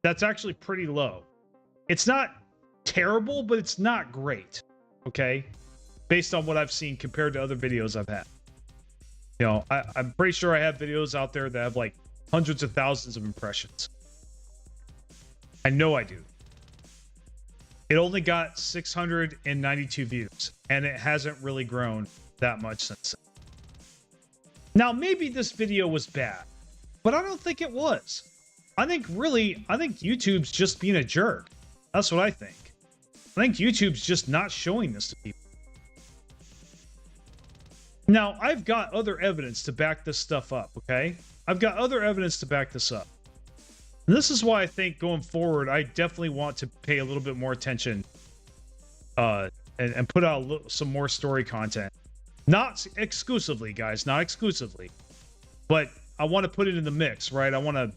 Speaker 1: That's actually pretty low. It's not terrible, but it's not great. Okay? Based on what I've seen compared to other videos I've had. You know, I'm pretty sure I have videos out there that have like hundreds of thousands of impressions. I know I do. It only got 692 views, and it hasn't really grown that much since then. Now, maybe this video was bad, but I don't think it was. I think YouTube's just being a jerk. That's what I think. I think YouTube's just not showing this to people. Now, I've got other evidence to back this stuff up, okay? I've got other evidence to back this up. And this is why I think going forward, I definitely want to pay a little bit more attention and put out some more story content. Not exclusively, guys, not exclusively. But I want to put it in the mix, right? I want to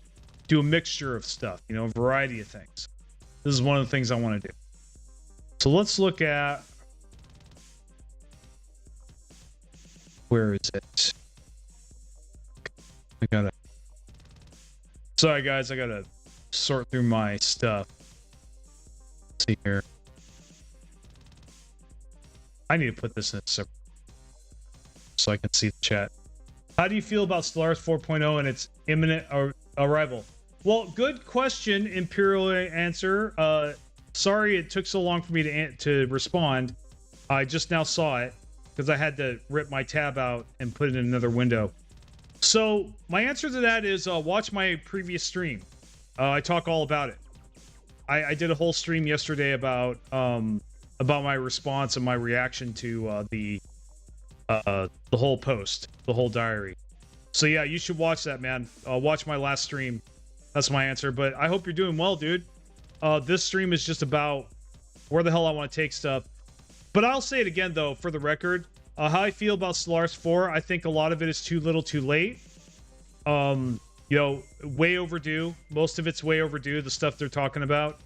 Speaker 1: do a mixture of stuff, you know, a variety of things. This is one of the things I want to do. So let's look at... Where is it? I gotta... Sorry, guys, I gotta sort through my stuff. Let's see here. I need to put this in a separate so I can see the chat. How do you feel about Stellaris 4.0 and its imminent arrival? Well, good question, Imperial answer. Sorry it took so long for me to respond. I just now saw it because I had to rip my tab out and put it in another window. So my answer to that is watch my previous stream. I talk all about it. I did a whole stream yesterday about my response and my reaction to the whole post, the whole diary. So yeah, you should watch that, man. Watch my last stream. That's my answer. But I hope you're doing well, dude. This stream is just about where the hell I want to take stuff. But I'll say it again, though, for the record. How I feel about Stellaris 4, I think a lot of it is too little too late. You know, way overdue. Most of it's way overdue, the stuff they're talking about.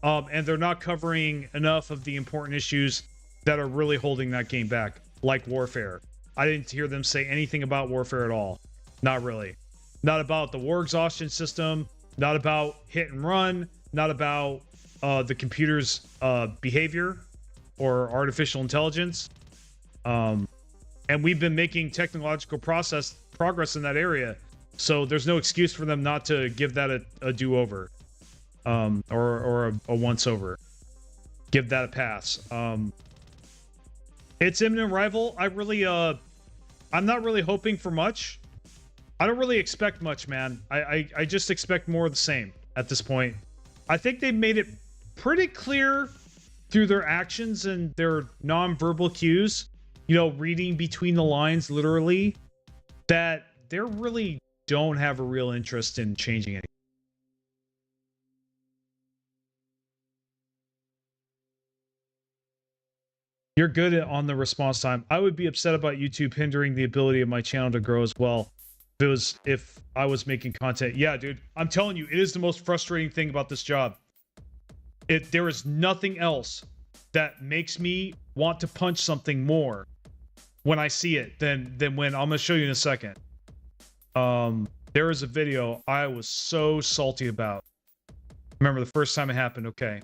Speaker 1: And they're not covering enough of the important issues that are really holding that game back, like Warfare. I didn't hear them say anything about Warfare at all. Not really. Not about the war exhaustion system, not about hit and run, not about the computer's behavior or artificial intelligence. And we've been making technological progress in that area, so there's no excuse for them not to give that a do-over, or a once-over. Give that a pass. Its imminent arrival, I'm not really hoping for much. I don't really expect much, man. I just expect more of the same at this point. I think they've made it pretty clear through their actions and their non-verbal cues, you know, reading between the lines, literally, that they really don't have a real interest in changing anything. You're good on the response time. I would be upset about YouTube hindering the ability of my channel to grow as well. If I was making content. Yeah, dude, I'm telling you, it is the most frustrating thing about this job. There is nothing else that makes me want to punch something more when I see it than when I'm gonna show you in a second. There is a video I was so salty about. Remember the first time it happened? Okay.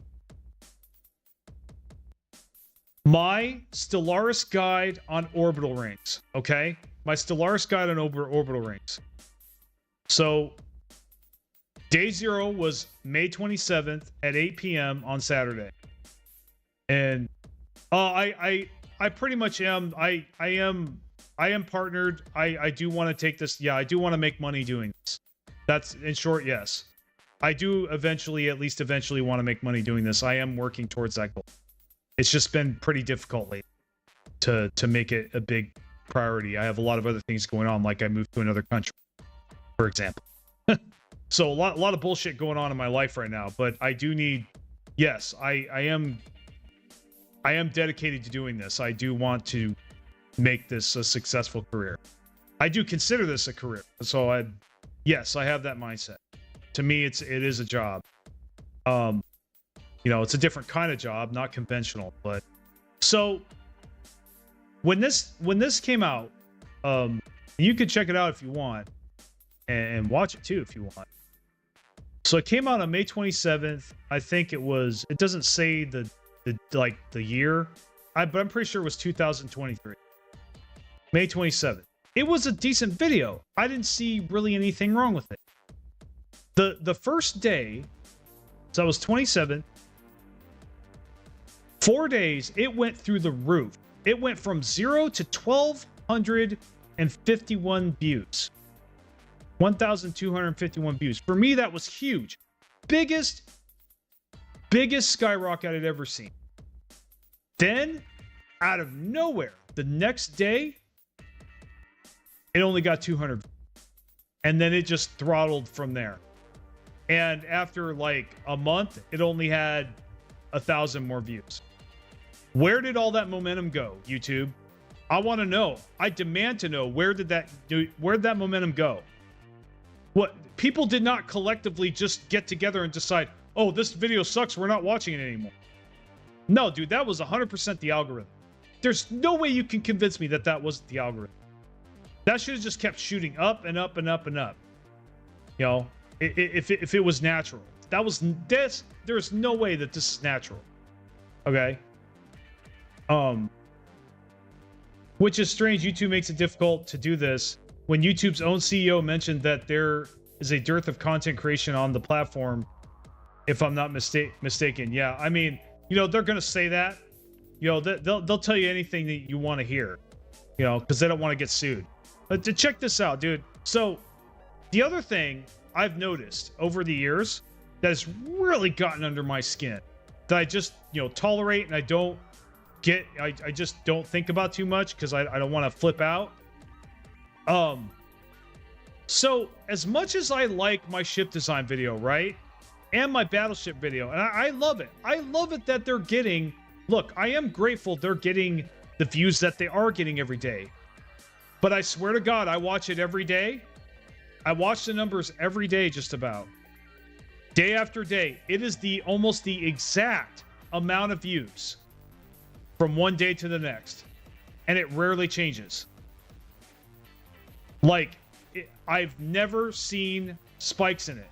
Speaker 1: My Stellaris guide on orbital rings. Okay, my Stellaris guide on orbital rings. So day 0 was May 27th at 8 p.m. on Saturday. And I pretty much am. I am partnered. I do want to take this. Yeah, I do want to make money doing this. That's in short, yes. I do eventually, at least eventually, want to make money doing this. I am working towards that goal. It's just been pretty difficult lately to make it a big priority. I have a lot of other things going on, like I moved to another country, for example. So a lot of bullshit going on in my life right now. But I do need. Yes, I am dedicated to doing this. I do want to make this a successful career. I do consider this a career. So yes, I have that mindset. To me, it is a job. You know, it's a different kind of job, not conventional. But so when this came out, you could check it out if you want, and watch it too if you want. So it came out on May 27th. I think it was. It doesn't say the year, but I'm pretty sure it was 2023. May 27th. It was a decent video. I didn't see really anything wrong with it. The first day, so that was 27th. 4 days, it went through the roof. It went from 0 to 1,251 views. 1,251 views. For me, that was huge. Biggest skyrocket I'd ever seen. Then, out of nowhere, the next day, it only got 200. And then it just throttled from there. And after like a month, it only had 1,000 more views. Where did all that momentum go, YouTube? I want to know. I demand to know, where did that momentum go? What, people did not collectively just get together and decide, oh, this video sucks, we're not watching it anymore. No, dude, that was 100% the algorithm. There's no way you can convince me that that wasn't the algorithm. That should have just kept shooting up and up and up and up. You know, if it was natural. That was this. There's no way that this is natural. Okay. Which is strange. YouTube makes it difficult to do this when YouTube's own CEO mentioned that there is a dearth of content creation on the platform, if I'm not mistaken. Yeah, I mean, you know, they're gonna say that. You know, they'll tell you anything that you want to hear. You know, because they don't want to get sued. But to check this out, dude. So the other thing I've noticed over the years that has really gotten under my skin, that I just, you know, tolerate and I don't get, I just don't think about too much because I don't want to flip out. So as much as I like my ship design video, right, and my battleship video, and I love it. I love it that they're getting, look, I am grateful they're getting the views that they are getting every day. But I swear to God, I watch it every day. I watch the numbers every day, just about. Day after day. It is almost the exact amount of views from one day to the next. And it rarely changes. Like, I've never seen spikes in it.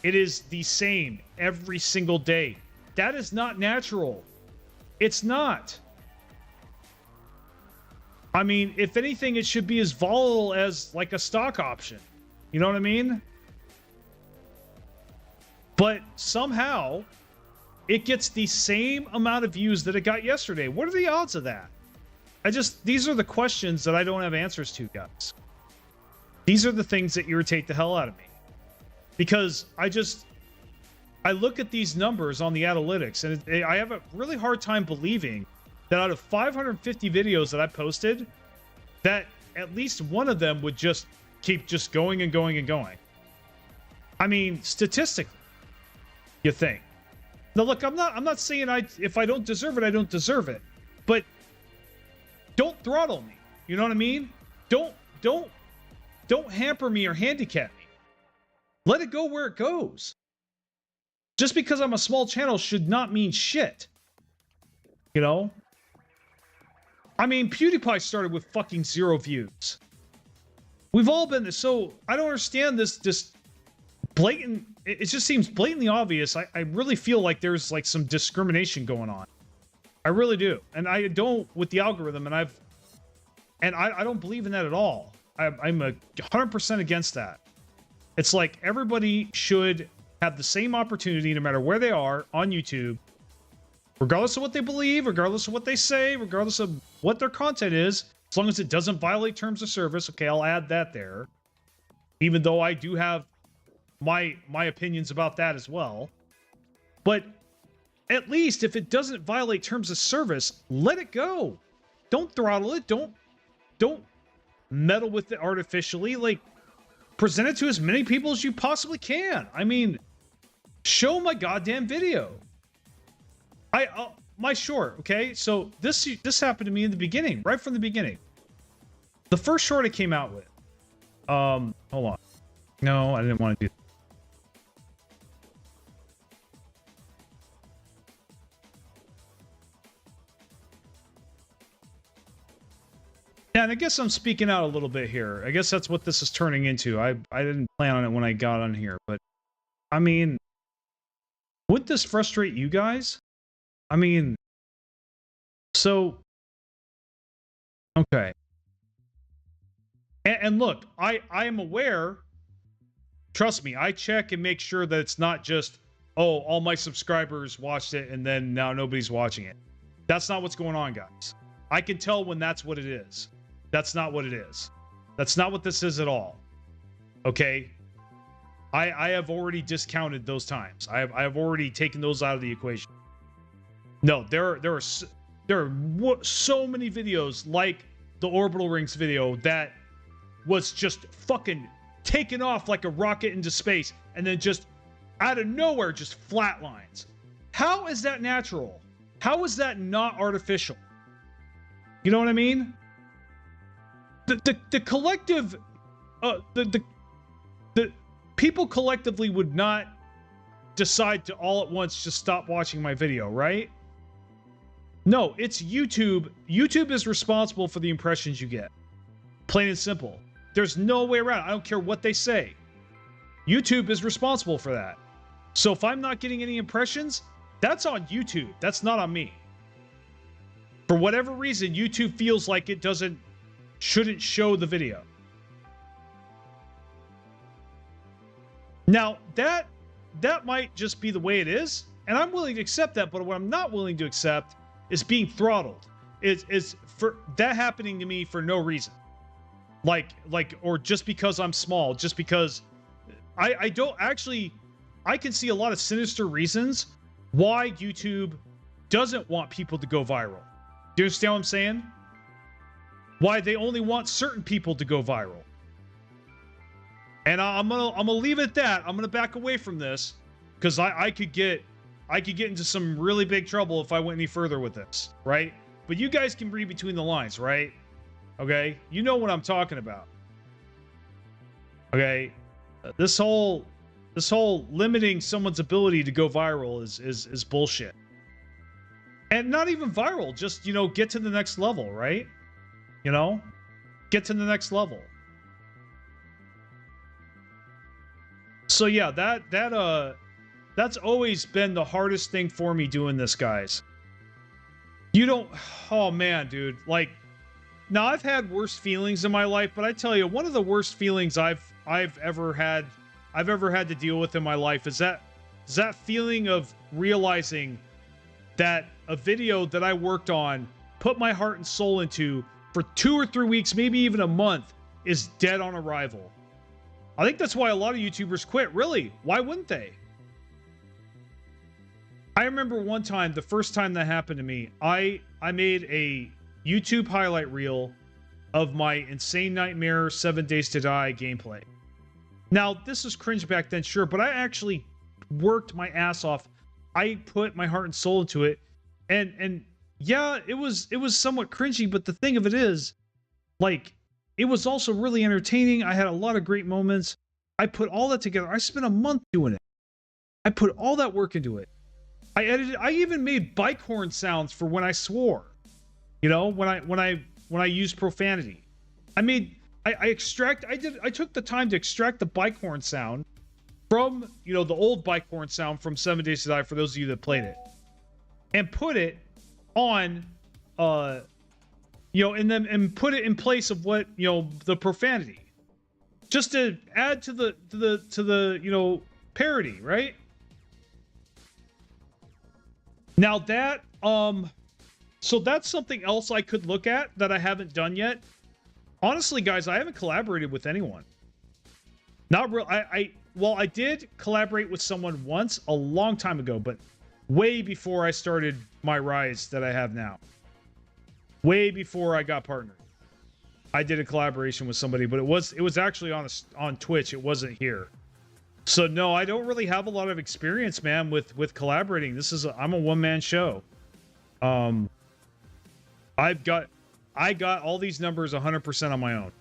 Speaker 1: It is the same every single day. That is not natural. It's not. I mean, if anything, it should be as volatile as like a stock option. You know what I mean? But somehow, it gets the same amount of views that it got yesterday. What are the odds of that? These are the questions that I don't have answers to, guys. These are the things that irritate the hell out of me. Because I look at these numbers on the analytics, and I have a really hard time believing that out of 550 videos that I posted, that at least one of them would just keep just going and going and going. I mean, statistically, you think. Now, look, I'm not saying if I don't deserve it, I don't deserve it. But don't throttle me. You know what I mean? Don't hamper me or handicap me. Let it go where it goes. Just because I'm a small channel should not mean shit. You know? I mean, PewDiePie started with fucking 0 views. We've all been there. So I don't understand this blatant. It just seems blatantly obvious. I really feel like there's like some discrimination going on. I really do. And I don't with the algorithm, and I don't believe in that at all. I'm 100% against that. It's like everybody should have the same opportunity no matter where they are on YouTube, regardless of what they believe, regardless of what they say, regardless of what their content is, as long as it doesn't violate terms of service. Okay, I'll add that there. Even though I do have my opinions about that as well. But at least if it doesn't violate terms of service, let it go. Don't throttle it. Don't meddle with it artificially. Like, present it to as many people as you possibly can. I mean, show my goddamn video. My short, okay? So this happened to me in the beginning, right from the beginning. The first short I came out with. Hold on. No, I didn't want to do that. Yeah, and I guess I'm speaking out a little bit here. I guess that's what this is turning into. I didn't plan on it when I got on here, but I mean, would this frustrate you guys? I mean, so, okay. And look, I am aware, trust me, I check and make sure that it's not just, oh, all my subscribers watched it and then now nobody's watching it. That's not what's going on, guys. I can tell when that's what it is. That's not what it is. That's not what this is at all. Okay? I have already discounted those times. I have already taken those out of the equation. No, there are so many videos like the orbital rings video that was just fucking taken off like a rocket into space and then just out of nowhere just flatlines. How is that natural? How is that not artificial? You know what I mean? The collective, the people collectively would not decide to all at once just stop watching my video, right? No, it's YouTube. YouTube is responsible for the impressions you get. Plain and simple. There's no way around it. I don't care what they say. YouTube is responsible for that. So if I'm not getting any impressions, that's on YouTube. That's not on me. For whatever reason, YouTube feels like it shouldn't show the video. Now, that might just be the way it is, and I'm willing to accept that, but what I'm not willing to accept is being throttled. Is for that happening to me for no reason. Or just because I'm small, just because I don't actually, I can see a lot of sinister reasons why YouTube doesn't want people to go viral. Do you understand what I'm saying? Why they only want certain people to go viral. And I'm gonna leave it at that. I'm gonna back away from this because I could get into some really big trouble if I went any further with this, right? But you guys can read between the lines, right? Okay, you know what I'm talking about. Okay, this whole limiting someone's ability to go viral is bullshit. And not even viral, just, you know, get to the next level, right? You know, get to the next level. So yeah, that's always been the hardest thing for me doing this, guys. You don't, oh man, dude, like, now I've had worse feelings in my life, but I tell you, one of the worst feelings I've ever had to deal with in my life is that feeling of realizing that a video that I worked on, put my heart and soul into for 2 or 3 weeks, maybe even a month, is dead on arrival. I think that's why a lot of YouTubers quit. Really? Why wouldn't they? I remember one time, the first time that happened to me, I made a YouTube highlight reel of my Insane Nightmare 7 Days to Die gameplay. Now, this is cringe back then, sure, but I actually worked my ass off. I put my heart and soul into it. And yeah, it was somewhat cringy, but the thing of it is, like, it was also really entertaining. I had a lot of great moments. I put all that together. I spent a month doing it. I put all that work into it. I edited, I even made bike horn sounds for when I swore. You know, when I used profanity. I took the time to extract the bike horn sound from, you know, the old bike horn sound from 7 Days to Die, for those of you that played it, and put it on, you know, and put it in place of what, you know, the profanity, just to add to the you know, parody, right? Now that so that's something else I could look at that I haven't done yet. Honestly, guys, I haven't collaborated with anyone. Not real. Well, I did collaborate with someone once a long time ago, but way before I started my rise that I have now. Way before I got partnered. I did a collaboration with somebody, but it was actually on Twitch. It wasn't here. So no, I don't really have a lot of experience, man, with collaborating. I'm a one-man show. I got all these numbers 100% on my own.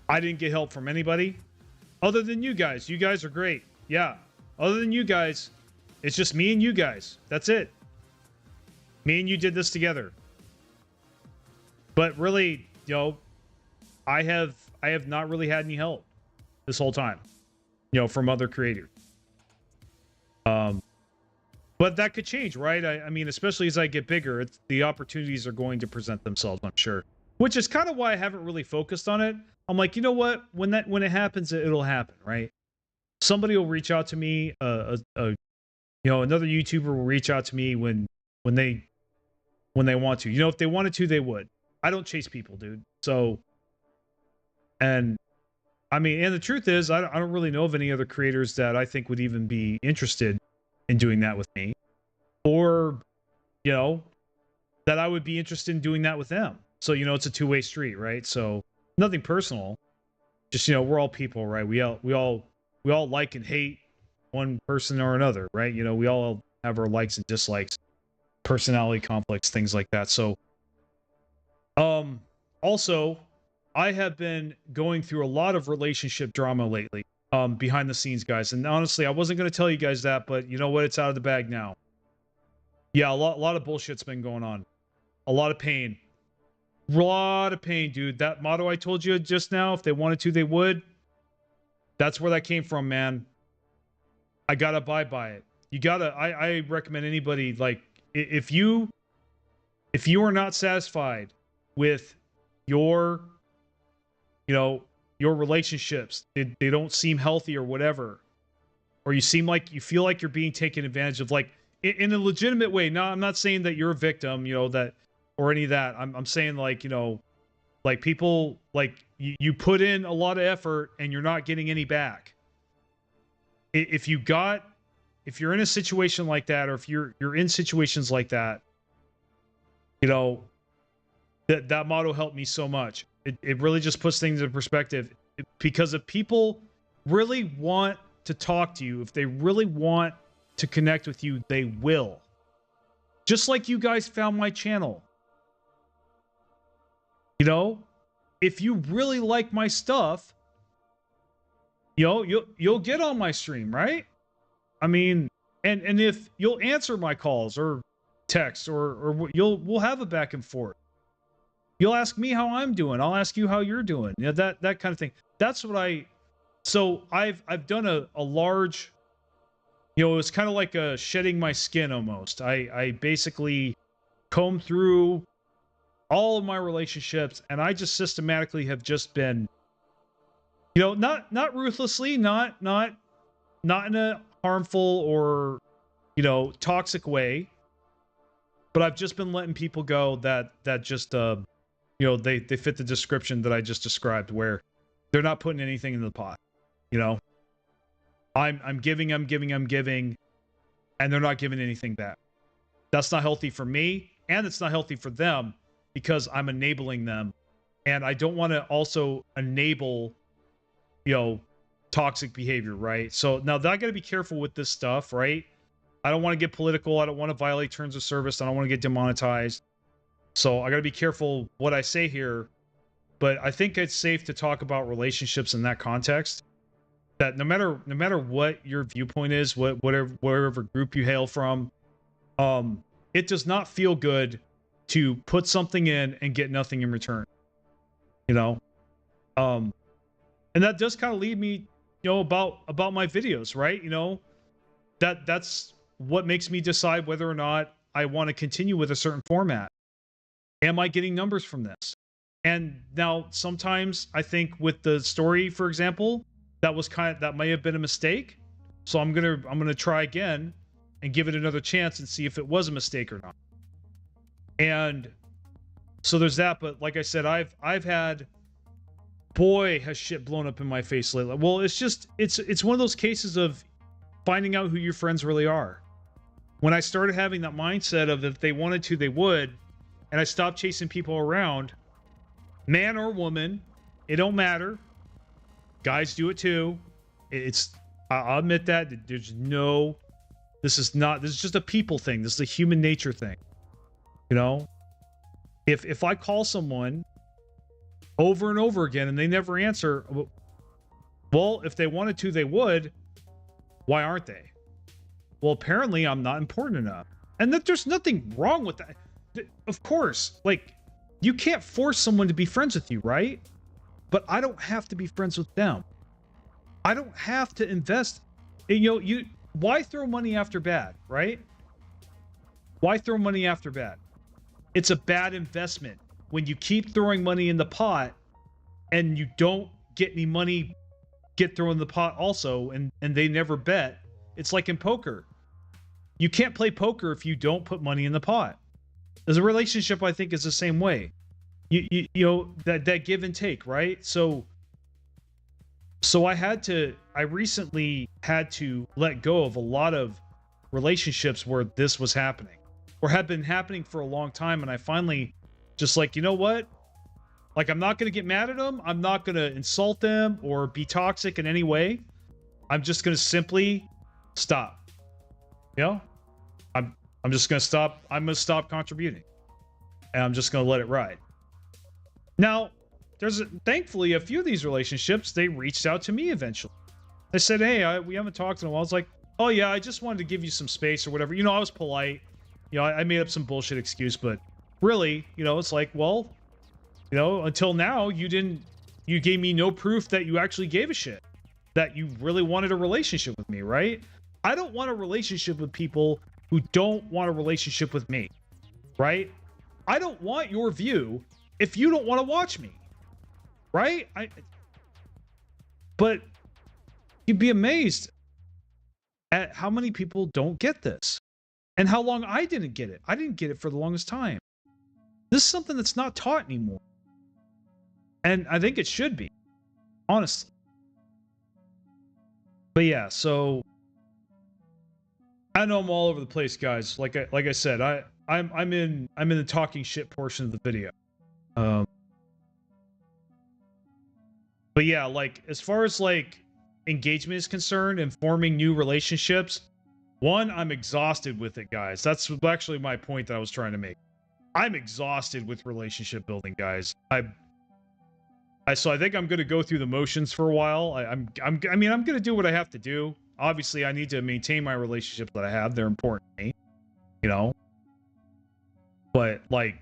Speaker 1: I didn't get help from anybody other than you guys. You guys are great. Yeah. Other than you guys, it's just me and you guys. That's it. Me and you did this together. But really, you know, I have not really had any help this whole time, you know, from other creators. But that could change, right? I mean, especially as I get bigger, the opportunities are going to present themselves, I'm sure. Which is kind of why I haven't really focused on it. I'm like, you know what? When it happens, it'll happen, right? Somebody will reach out to me. You know, another YouTuber will reach out to me when they when they want to. You know, if they wanted to, they would. I don't chase people, dude. So, and I mean, and the truth is, I don't really know of any other creators that I think would even be interested in doing that with me, or, you know, that I would be interested in doing that with them. So, you know, it's a two-way street, right? So nothing personal. Just, you know, we're all people, right? We all like and hate one person or another, right? You know, we all have our likes and dislikes, personality conflicts, things like that. So, also, I have been going through a lot of relationship drama lately, behind the scenes, guys. And honestly, I wasn't going to tell you guys that, but you know what? It's out of the bag now. Yeah, a lot of bullshit's been going on. A lot of pain. A lot of pain, dude. That motto I told you just now, if they wanted to, they would. That's where that came from, man. I gotta abide by it. You gotta, I recommend anybody, like, if you are not satisfied with your, you know, your relationships, they don't seem healthy or whatever, or you seem like you feel like you're being taken advantage of, like, in a legitimate way. No, I'm not saying that you're a victim, you know, that, or any of that. I'm saying, like, you know, like, people, like, you put in a lot of effort and you're not getting any back. If you're in a situation like that, or if you're in situations like that, you know, that motto helped me so much. It really just puts things in perspective, because if people really want to talk to you, if they really want to connect with you, they will. Just like you guys found my channel. You know, if you really like my stuff, you know, you'll get on my stream, right? I mean, and if you'll answer my calls or texts, or we'll have a back and forth. You'll ask me how I'm doing. I'll ask you how you're doing. You know, that kind of thing. That's what so I've done a large, you know, it's kind of like a shedding my skin almost. I basically comb through all of my relationships, and I just systematically have just been, you know, not ruthlessly, not in a harmful or, you know, toxic way, but I've just been letting people go that just you know, they fit the description that I just described, where they're not putting anything in the pot. You know, I'm giving, and they're not giving anything back. That's not healthy for me, and it's not healthy for them, because I'm enabling them, and I don't want to also enable, you know, toxic behavior, right? So now I got to be careful with this stuff, right? I don't want to get political. I don't want to violate terms of service. I don't want to get demonetized. So I got to be careful what I say here, but I think it's safe to talk about relationships in that context. That no matter what your viewpoint is, whatever group you hail from, it does not feel good to put something in and get nothing in return. You know, and that does kind of lead me, you know, about my videos, right? You know, that's what makes me decide whether or not I want to continue with a certain format. Am I getting numbers from this? And now sometimes I think with the story, for example, that may have been a mistake. So I'm gonna try again and give it another chance and see if it was a mistake or not. And so there's that. But like I said, I've had, boy, has shit blown up in my face lately. Well, it's one of those cases of finding out who your friends really are. When I started having that mindset of if they wanted to, they would, and I stopped chasing people around, man or woman, it don't matter. Guys do it too. I'll admit that this is just a people thing. This is a human nature thing. You know, if I call someone over and over again and they never answer, well, if they wanted to, they would. Why aren't they? Well, apparently I'm not important enough. And that there's nothing wrong with that. Of course, like, you can't force someone to be friends with you, right? But I don't have to be friends with them. I don't have to invest. You know, why throw money after bad, right? Why throw money after bad? It's a bad investment when you keep throwing money in the pot and you don't get any money get thrown in the pot also, and they never bet. It's like in poker. You can't play poker if you don't put money in the pot. As a relationship, I think is the same way. You know, that give and take, right? So I recently had to let go of a lot of relationships where this was happening, or had been happening for a long time, and I finally just like, you know what? Like, I'm not going to get mad at them. I'm not going to insult them or be toxic in any way. I'm just going to simply stop. You know? I'm just going to stop. I'm going to stop contributing. And I'm just going to let it ride. Now, thankfully a few of these relationships, they reached out to me eventually. They said, hey, we haven't talked in a while. I was like, oh yeah, I just wanted to give you some space or whatever. You know, I was polite. You know, I made up some bullshit excuse, but really, you know, it's like, well, you know, until now, you gave me no proof that you actually gave a shit, that you really wanted a relationship with me, right? I don't want a relationship with people who don't want a relationship with me, right? I don't want your view if you don't want to watch me, right? But you'd be amazed at how many people don't get this and how long I didn't get it. I didn't get it for the longest time. This is something that's not taught anymore. And I think it should be, honestly. But yeah, so I know I'm all over the place, guys. Like I said, I'm in the talking shit portion of the video. But yeah, like as far as like engagement is concerned and forming new relationships, one, I'm exhausted with it, guys. That's actually my point that I was trying to make. I'm exhausted with relationship building, guys. So I think I'm going to go through the motions for a while. I mean, I'm going to do what I have to do. Obviously, I need to maintain my relationships that I have. They're important to me, you know. But like,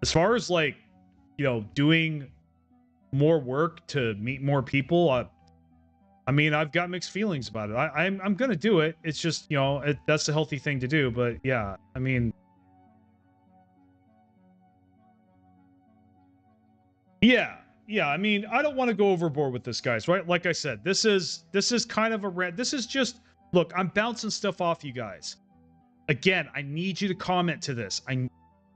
Speaker 1: as far as like, you know, doing more work to meet more people, I mean, I've got mixed feelings about it. I'm going to do it. It's just, you know, that's a healthy thing to do. But yeah, I mean, yeah. I mean, I don't want to go overboard with this, guys, right? Like I said, this is kind of a rant. This is just, look, I'm bouncing stuff off you guys. Again, I need you to comment to this.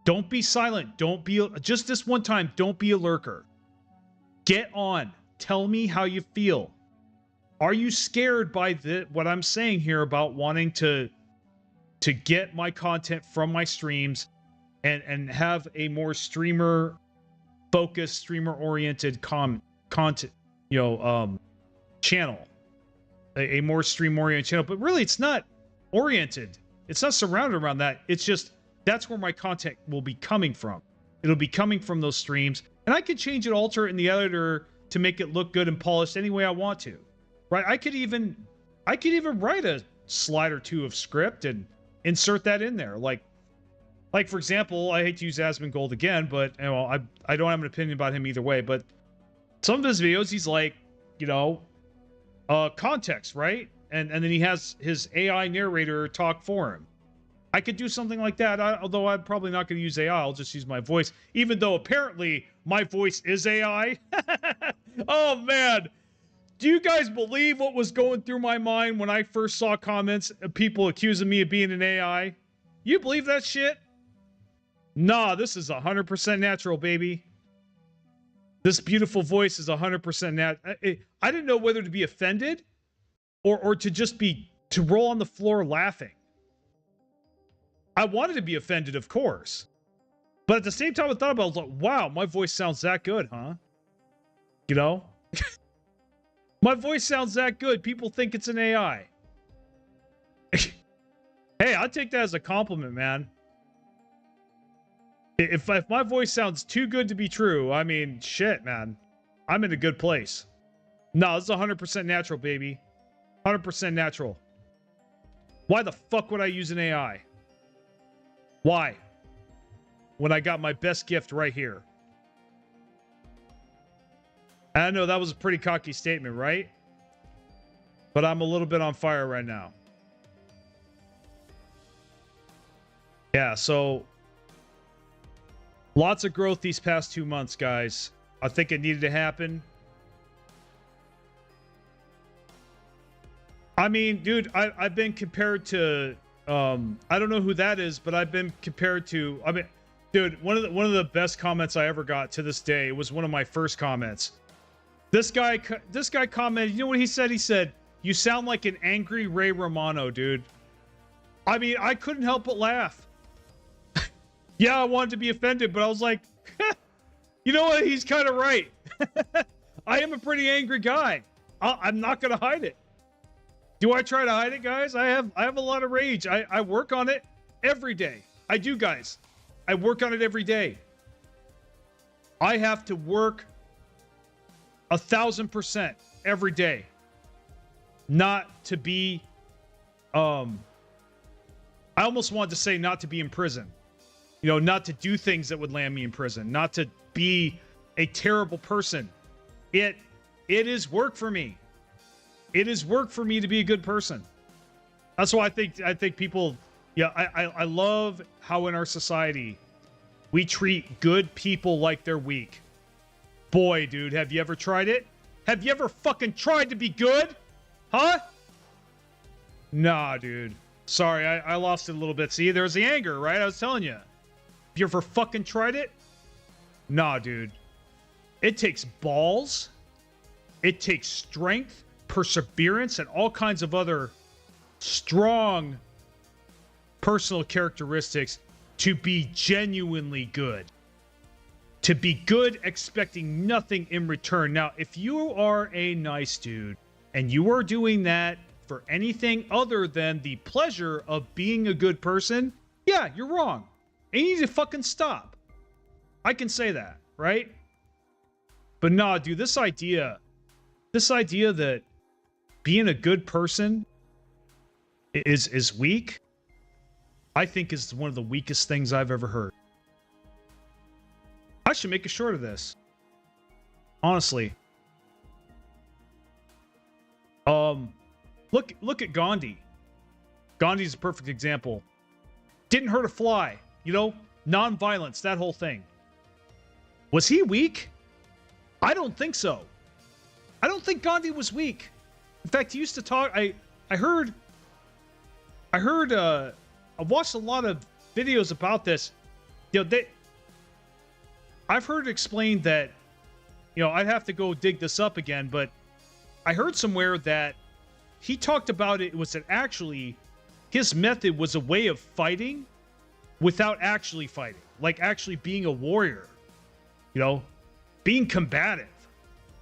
Speaker 1: Don't be silent. Don't be, just this one time, don't be a lurker. Get on. Tell me how you feel. Are you scared by what I'm saying here about wanting to get my content from my streams and have a more streamer focused, streamer oriented content, you know, channel, a more stream oriented channel? But really, it's not oriented. It's not surrounded around that. It's just, that's where my content will be coming from. It'll be coming from those streams, and I could change it, alter it in the editor to make it look good and polished any way I want to, right? I could even write a slide or two of script and insert that in there. Like for example, I hate to use Asmongold again, but you know, I don't have an opinion about him either way, but some of his videos, he's like, you know, context, right? And then he has his AI narrator talk for him. I could do something like that, although I'm probably not going to use AI. I'll just use my voice, even though apparently my voice is AI. Oh, man. Do you guys believe what was going through my mind when I first saw comments of people accusing me of being an AI? You believe that shit? Nah, this is 100% natural, baby. This beautiful voice is 100% natural. I didn't know whether to be offended or to just to roll on the floor laughing. I wanted to be offended, of course. But at the same time, I thought about it, I was like, wow, my voice sounds that good, huh? You know? My voice sounds that good. People think it's an AI. Hey, I'll take that as a compliment, man. If my voice sounds too good to be true, I mean, shit, man. I'm in a good place. No, this is 100% natural, baby. 100% natural. Why the fuck would I use an AI? Why? When I got my best gift right here. I know that was a pretty cocky statement, right? But I'm a little bit on fire right now. Yeah, so lots of growth these past 2 months, guys. I think it needed to happen. I mean, dude, I've been compared to I don't know who that is, but I've been compared to. I mean, dude, one of the best comments I ever got to this day was one of my first comments. This guy commented. You know what he said? He said, "You sound like an angry Ray Romano, dude." I mean, I couldn't help but laugh. Yeah, I wanted to be offended, but I was like, you know what? He's kind of right. I am a pretty angry guy. I'm not gonna hide it. Do I try to hide it, guys? I have a lot of rage. I work on it every day. I do, guys. I work on it every day. I have to work 1,000% every day. Not to be, I almost wanted to say not to be in prison. You know, not to do things that would land me in prison. Not to be a terrible person. It is work for me. It is work for me to be a good person. That's why I think people, yeah, I love how in our society we treat good people like they're weak. Boy, dude, have you ever tried it? Have you ever fucking tried to be good? Huh? Nah, dude. Sorry, I lost it a little bit. See, there's the anger, right? I was telling you. Have you ever fucking tried it? Nah, dude. It takes balls. It takes strength, perseverance, and all kinds of other strong personal characteristics to be genuinely good. To be good, expecting nothing in return. Now, if you are a nice dude and you are doing that for anything other than the pleasure of being a good person, yeah, you're wrong. And you need to fucking stop. I can say that, right? But nah, dude, this idea that being a good person is weak, I think is one of the weakest things I've ever heard. I should make a short of this. Honestly. Look at Gandhi. Gandhi's a perfect example. Didn't hurt a fly. You know, non-violence, that whole thing. Was he weak? I don't think so. I don't think Gandhi was weak. In fact, he used to talk. I watched a lot of videos about this. You know, I've heard it explained that, you know, I'd have to go dig this up again, but I heard somewhere that he talked about it was that actually his method was a way of fighting without actually fighting, like actually being a warrior, you know, being combative.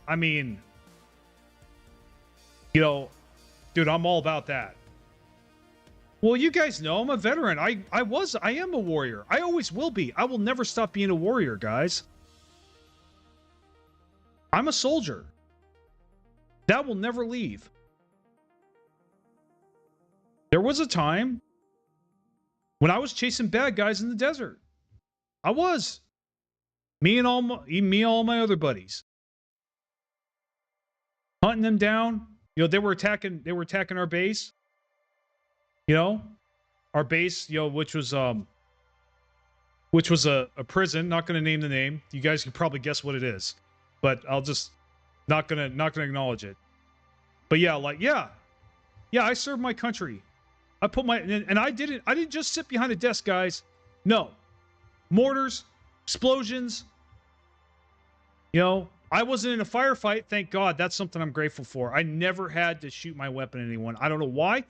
Speaker 1: I mean, you know, dude, I'm all about that. Well, you guys know I'm a veteran. I am a warrior. I always will be. I will never stop being a warrior, guys. I'm a soldier. That will never leave. There was a time when I was chasing bad guys in the desert. I was. Me and all my other buddies. Hunting them down. You know, they were attacking our base. You know, our base, you know, which was a prison. Not going to name the name. You guys can probably guess what it is, but I'll just not gonna acknowledge it. But yeah, like yeah, I served my country. I put my and I didn't just sit behind a desk, guys. No, mortars, explosions. You know, I wasn't in a firefight. Thank God. That's something I'm grateful for. I never had to shoot my weapon at anyone. I don't know why.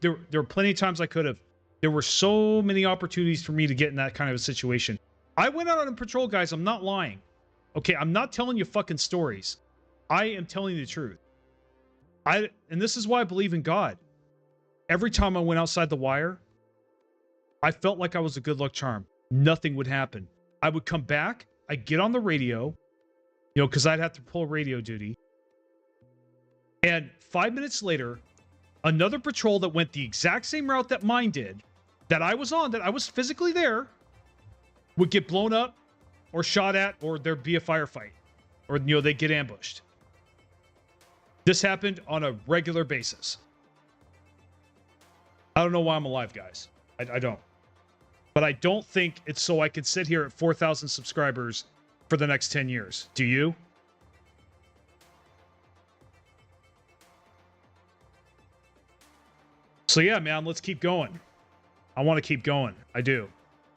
Speaker 1: There were plenty of times I could have. There were so many opportunities for me to get in that kind of a situation. I went out on a patrol, guys. I'm not lying. Okay, I'm not telling you fucking stories. I am telling you the truth. And this is why I believe in God. Every time I went outside the wire, I felt like I was a good luck charm. Nothing would happen. I would come back. I'd get on the radio, you know, because I'd have to pull radio duty. And 5 minutes later, another patrol that went the exact same route that mine did, that I was on, that I was physically there, would get blown up or shot at, or there'd be a firefight, or, you know, they'd get ambushed. This happened on a regular basis. I don't know why I'm alive, guys. I don't. But I don't think it's so I could sit here at 4,000 subscribers for the next 10 years. Do you? So yeah, man, let's keep going. I want to keep going. I do.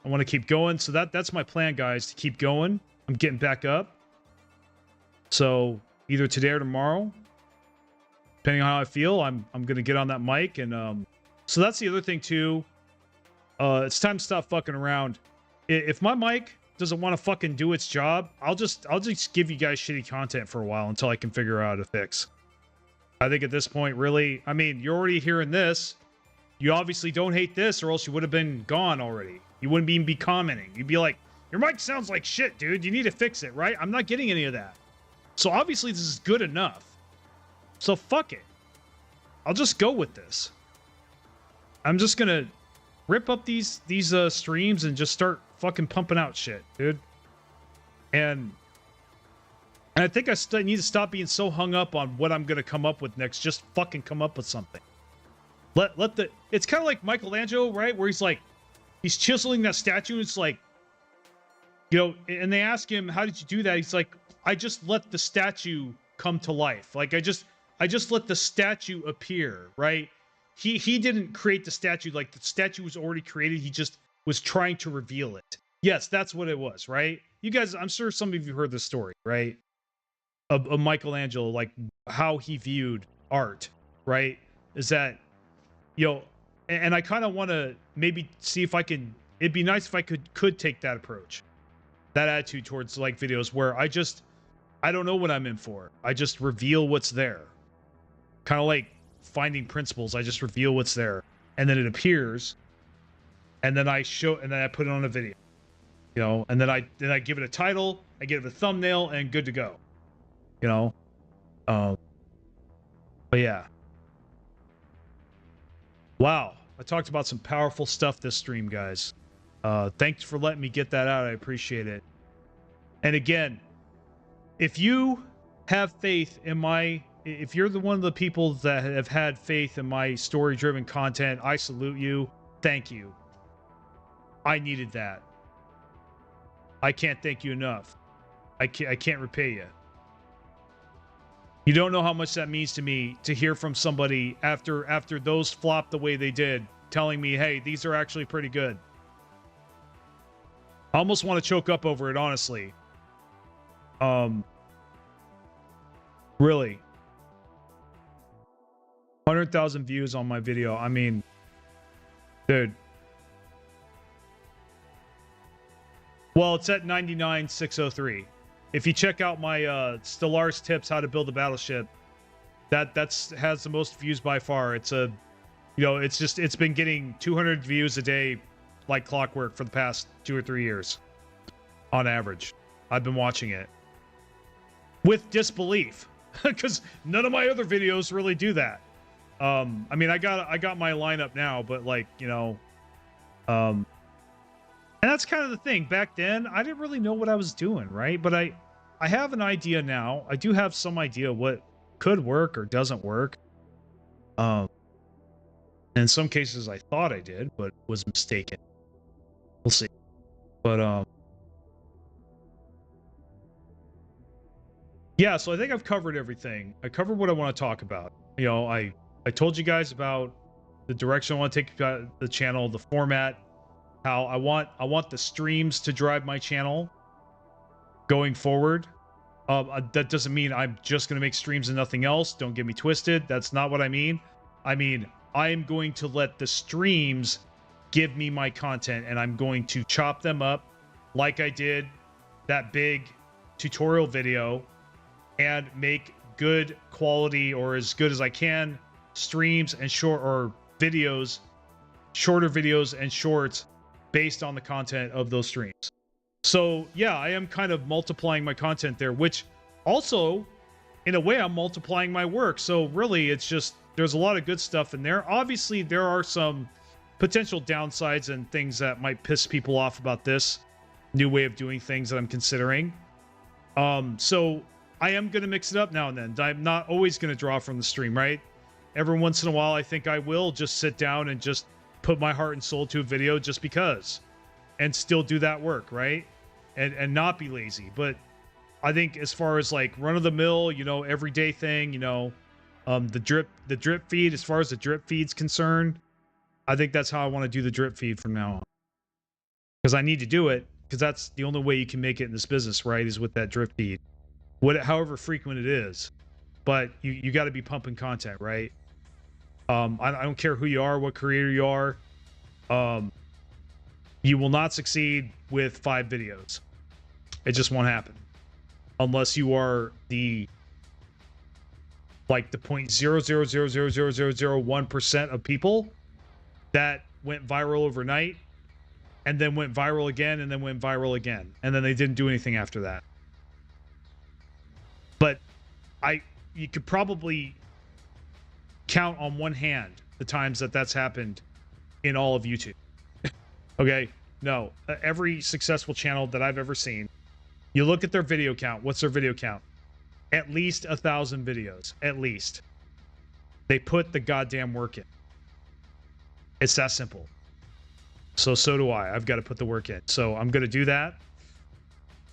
Speaker 1: I want to keep going. So that's my plan, guys, to keep going. I'm getting back up. So either today or tomorrow, depending on how I feel, I'm gonna get on that mic. And so that's the other thing too. It's time to stop fucking around. If my mic doesn't want to fucking do its job, I'll just give you guys shitty content for a while until I can figure out a fix. I think at this point, really, I mean, you're already hearing this. You obviously don't hate this, or else you would have been gone already. You wouldn't even be commenting. You'd be like, your mic sounds like shit, dude. You need to fix it, right? I'm not getting any of that. So obviously this is good enough. So fuck it. I'll just go with this. I'm just gonna rip up these streams and just start fucking pumping out shit, dude. And I think I need to stop being so hung up on what I'm gonna come up with next. Just fucking come up with something. It's kind of like Michelangelo, right? Where he's chiseling that statue. It's like, you know, and they ask him, how did you do that? He's like, I just let the statue come to life. Like I just let the statue appear, right? He didn't create the statue. Like the statue was already created. He just was trying to reveal it. Yes, that's what it was, right? You guys, I'm sure some of you heard this story, right? Of Michelangelo, like how he viewed art, right? Is that, you know, and I kind of want to maybe see if I can, it'd be nice if I could take that approach, that attitude towards like videos where I don't know what I'm in for. I just reveal what's there. Kind of like finding principles. I just reveal what's there. And then it appears. And then I put it on a video. You know, and then I give it a title, I give it a thumbnail, and good to go. You know? But yeah. Wow. I talked about some powerful stuff this stream, guys. Thanks for letting me get that out. I appreciate it. And again, if you have faith in if you're one of the people that have had faith in my story-driven content, I salute you. Thank you. I needed that. I can't thank you enough. I can't repay you. You don't know how much that means to me to hear from somebody after those flopped the way they did, telling me, hey, these are actually pretty good. I almost want to choke up over it, honestly. Really. 100,000 views on my video. I mean, dude. Well, it's at 99,603. If you check out my Stellaris tips how to build a battleship, that's has the most views by far. It's a, you know, it's been getting 200 views a day like clockwork for the past 2 or 3 years on average. I've been watching it with disbelief because none of my other videos really do that. I mean, I got my lineup now, but like, you know, and that's kind of the thing. Back then, I didn't really know what I was doing, right? But I have an idea now. I do have some idea what could work or doesn't work. In some cases, I thought I did, but was mistaken. We'll see. But yeah. So I think I've covered everything. I covered what I want to talk about. You know, I told you guys about the direction I want to take the channel, the format. How I want the streams to drive my channel going forward. That doesn't mean I'm just going to make streams and nothing else. Don't get me twisted. That's not what I mean. I mean, I am going to let the streams give me my content, and I'm going to chop them up like I did that big tutorial video and make good quality, or as good as I can, streams and shorter videos and shorts based on the content of those streams. So yeah, I am kind of multiplying my content there, which also in a way I'm multiplying my work. So really it's just, there's a lot of good stuff in there. Obviously there are some potential downsides and things that might piss people off about this new way of doing things that I'm considering. So I am going to mix it up now and then. I'm not always going to draw from the stream, right? Every once in a while, I think I will just sit down and just put my heart and soul to a video just because, and still do that work, right? And not be lazy. But I think as far as like run of the mill, you know, everyday thing, you know, the drip feed, as far as the drip feed's concerned, I think that's how I want to do the drip feed from now on. Because I need to do it, because that's the only way you can make it in this business, right? Is with that drip feed. However frequent it is. But you got to be pumping content, right? I don't care who you are, what creator you are. You will not succeed with 5 videos. It just won't happen. Unless you are the 0.0000001% of people that went viral overnight and then went viral again and then went viral again. And then they didn't do anything after that. But you could probably count on one hand the times that that's happened in all of YouTube. Okay? No. Every successful channel that I've ever seen, you look at their video count. What's their video count? At least 1,000 videos. At least. They put the goddamn work in. It's that simple. So do I. I've got to put the work in. So I'm going to do that.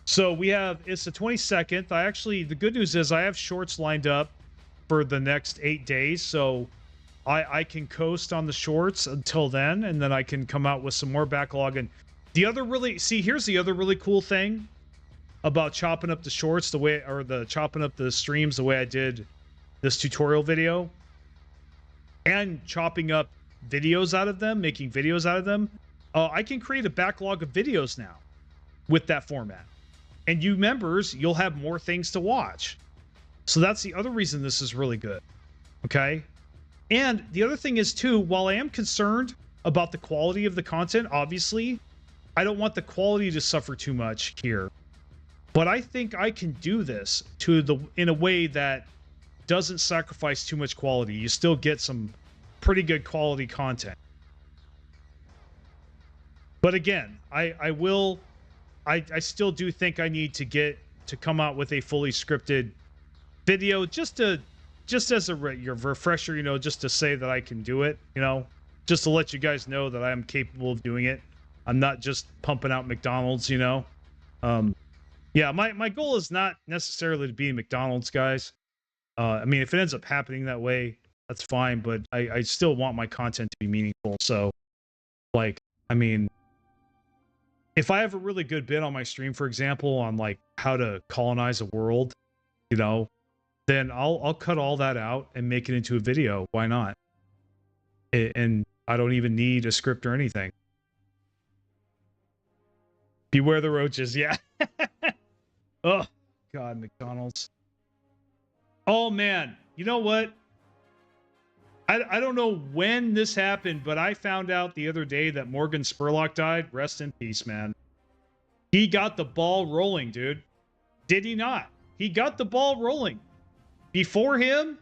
Speaker 1: So it's the 22nd. The good news is I have shorts lined up for the next 8 days. So I can coast on the shorts until then, and then I can come out with some more backlog. And here's the other really cool thing about chopping up the shorts chopping up the streams the way I did this tutorial video, and chopping up videos out of them, making videos out of them. I can create a backlog of videos now with that format. And you members, you'll have more things to watch. So that's the other reason this is really good. Okay? And the other thing is, too, while I am concerned about the quality of the content, obviously, I don't want the quality to suffer too much here. But I think I can do this in a way that doesn't sacrifice too much quality. You still get some pretty good quality content. But again, I still do think I need to come out with a fully scripted video just as your refresher, just to say that I can do it, just to let you guys know that I am capable of doing it. I'm not just pumping out McDonald's, Yeah, my goal is not necessarily to be McDonald's, guys. If it ends up happening that way, that's fine, but I still want my content to be meaningful. So, if I have a really good bit on my stream, for example, on how to colonize a world, then I'll cut all that out and make it into a video. Why not? And I don't even need a script or anything. Beware the roaches, yeah. Oh, God, McDonald's. Oh, man. You know what? I don't know when this happened, but I found out the other day that Morgan Spurlock died. Rest in peace, man. He got the ball rolling, dude. Did he not? He got the ball rolling. Before him,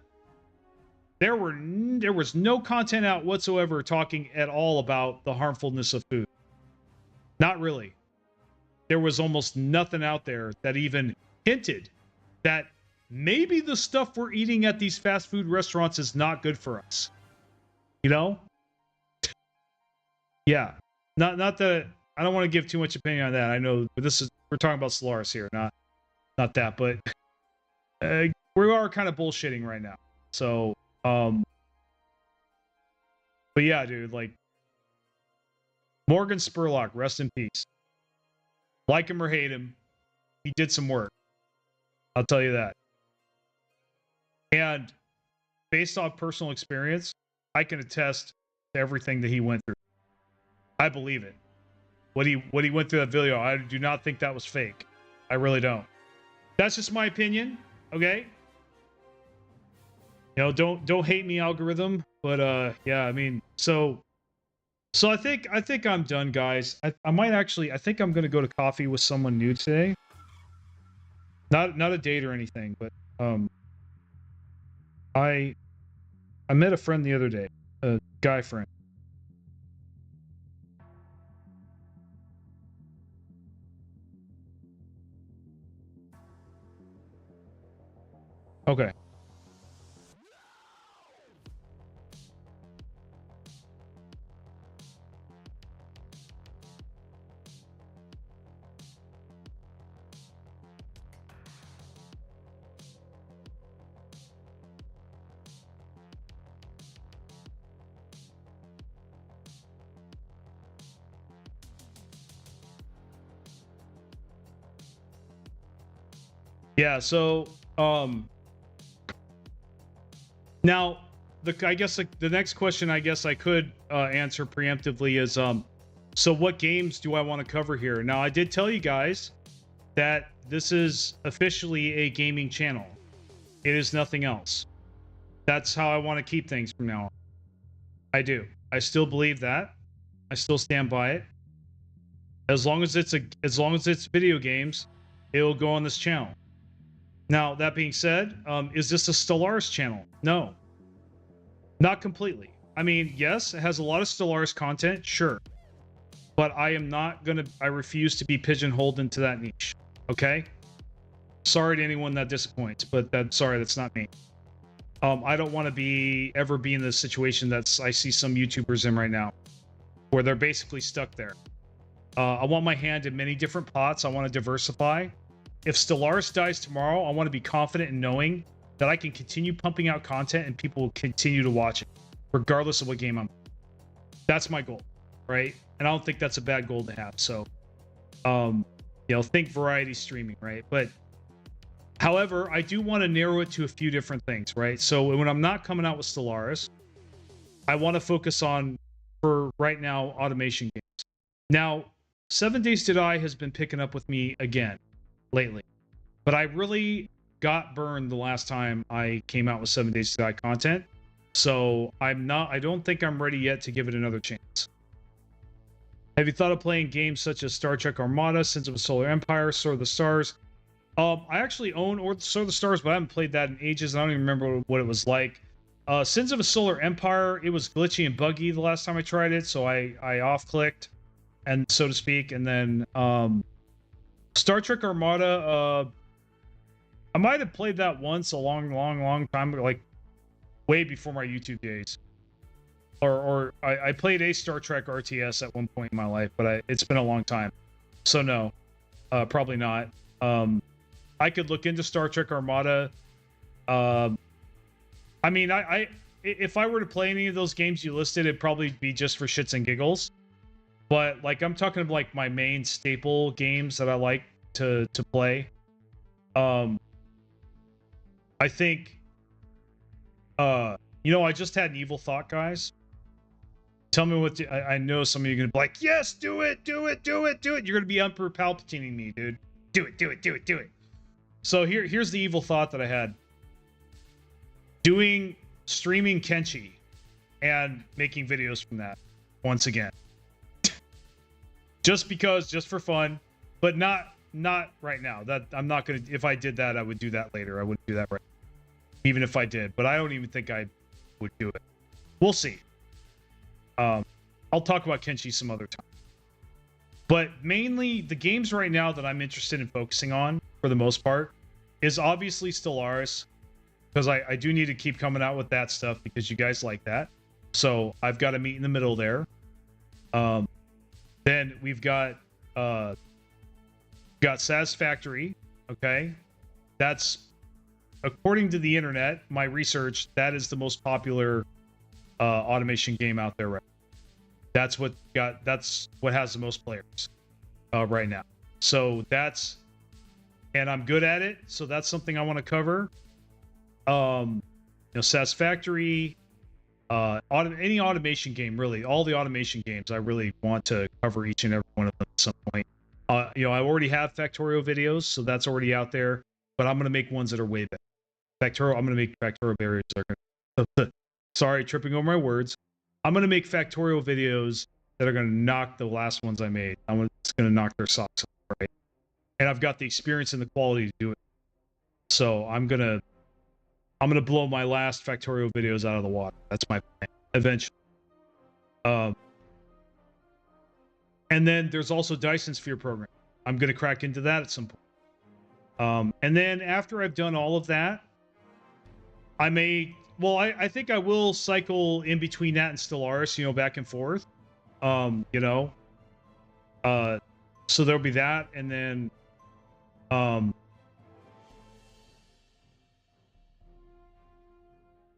Speaker 1: there was no content out whatsoever talking at all about the harmfulness of food. Not really. There was almost nothing out there that even hinted that maybe the stuff we're eating at these fast food restaurants is not good for us. Yeah. Not that I don't want to give too much opinion on that. I know we're talking about Stellaris here, not that, but we are kind of bullshitting right now. So, but yeah, dude, Morgan Spurlock, rest in peace. Like him or hate him, he did some work. I'll tell you that. And based off personal experience, I can attest to everything that he went through. I believe it. What he went through that video, I do not think that was fake. I really don't. That's just my opinion, okay? Don't hate me, algorithm. But yeah, so I think I'm done, guys. I might actually, I think I'm gonna go to coffee with someone new today. Not a date or anything, but I met a friend the other day, a guy friend. Okay. Yeah, so now I guess the next question I guess I could answer preemptively is so what games do I want to cover here? Now I did tell you guys that this is officially a gaming channel. It is nothing else. That's how I want to keep things from now on. I do. I still believe that. I still stand by it. As long as it's video games, it will go on this channel. Now, that being said, is this a Stellaris channel? No. Not completely. I mean, yes, it has a lot of Stellaris content, sure. But I refuse to be pigeonholed into that niche. Okay? Sorry to anyone that disappoints, but sorry, that's not me. I don't want to ever be in the situation I see some YouTubers in right now, where they're basically stuck there. I want my hand in many different pots. I want to diversify. If Stellaris dies tomorrow, I want to be confident in knowing that I can continue pumping out content and people will continue to watch it, regardless of what game I'm in. That's my goal, right? And I don't think that's a bad goal to have. So, think variety streaming, right? But however, I do want to narrow it to a few different things, right? So when I'm not coming out with Stellaris, I want to focus on, for right now, automation games. Now, 7 Days to Die has been picking up with me again lately, but I really got burned the last time I came out with 7 Days to Die content. So I don't think I'm ready yet to give it another chance. Have you thought of playing games such as Star Trek Armada, Sins of a Solar Empire, Sword of the Stars? I actually own Sword of the Stars, but I haven't played that in ages. I don't even remember what it was like. Sins of a Solar Empire, it was glitchy and buggy the last time I tried it, so I off-clicked, and so to speak. And then Star Trek Armada, I might have played that once a long time ago, like way before my YouTube days. Or I played a Star Trek RTS at one point in my life, but it's been a long time. So no, probably not. I could look into Star Trek Armada. I mean, if I were to play any of those games you listed, it'd probably be just for shits and giggles. But like, I'm talking about like my main staple games that I like to play. I think, I just had an evil thought, guys. Tell me what I know some of you are gonna be like, yes, do it. You're gonna be Emperor Palpatining me, dude. Do it. So here's the evil thought that I had. Streaming Kenshi and making videos from that once again. just for fun, but not right now. That I'm not gonna. If I did that, I would do that later. I wouldn't do that right now, even if I did. But I don't even think I would do it. We'll see. I'll talk about Kenshi some other time. But mainly, the games right now that I'm interested in focusing on, for the most part, is obviously Stellaris, because I do need to keep coming out with that stuff because you guys like that. So I've got to meet in the middle there. Then we've got Satisfactory. Okay, that's, according to the internet, my research, that is the most popular automation game out there right now. That's what has the most players right now. So and I'm good at it, so that's something I want to cover. Satisfactory, any automation game, really, all the automation games, I really want to cover each and every one of them at some point. I already have Factorio videos, so that's already out there, but I'm going to make ones that are way better. I'm going to make Factorio barriers that are sorry, tripping over my words. I'm going to make Factorio videos that are going to knock the last ones I made. It's going to knock their socks off, right? And I've got the experience and the quality to do it. So I'm going to blow my last Factorio videos out of the water. That's my plan, eventually. And then there's also Dyson Sphere program. I'm going to crack into that at some point. And then after I've done all of that, I think I will cycle in between that and Stellaris, back and forth. So there'll be that, and then I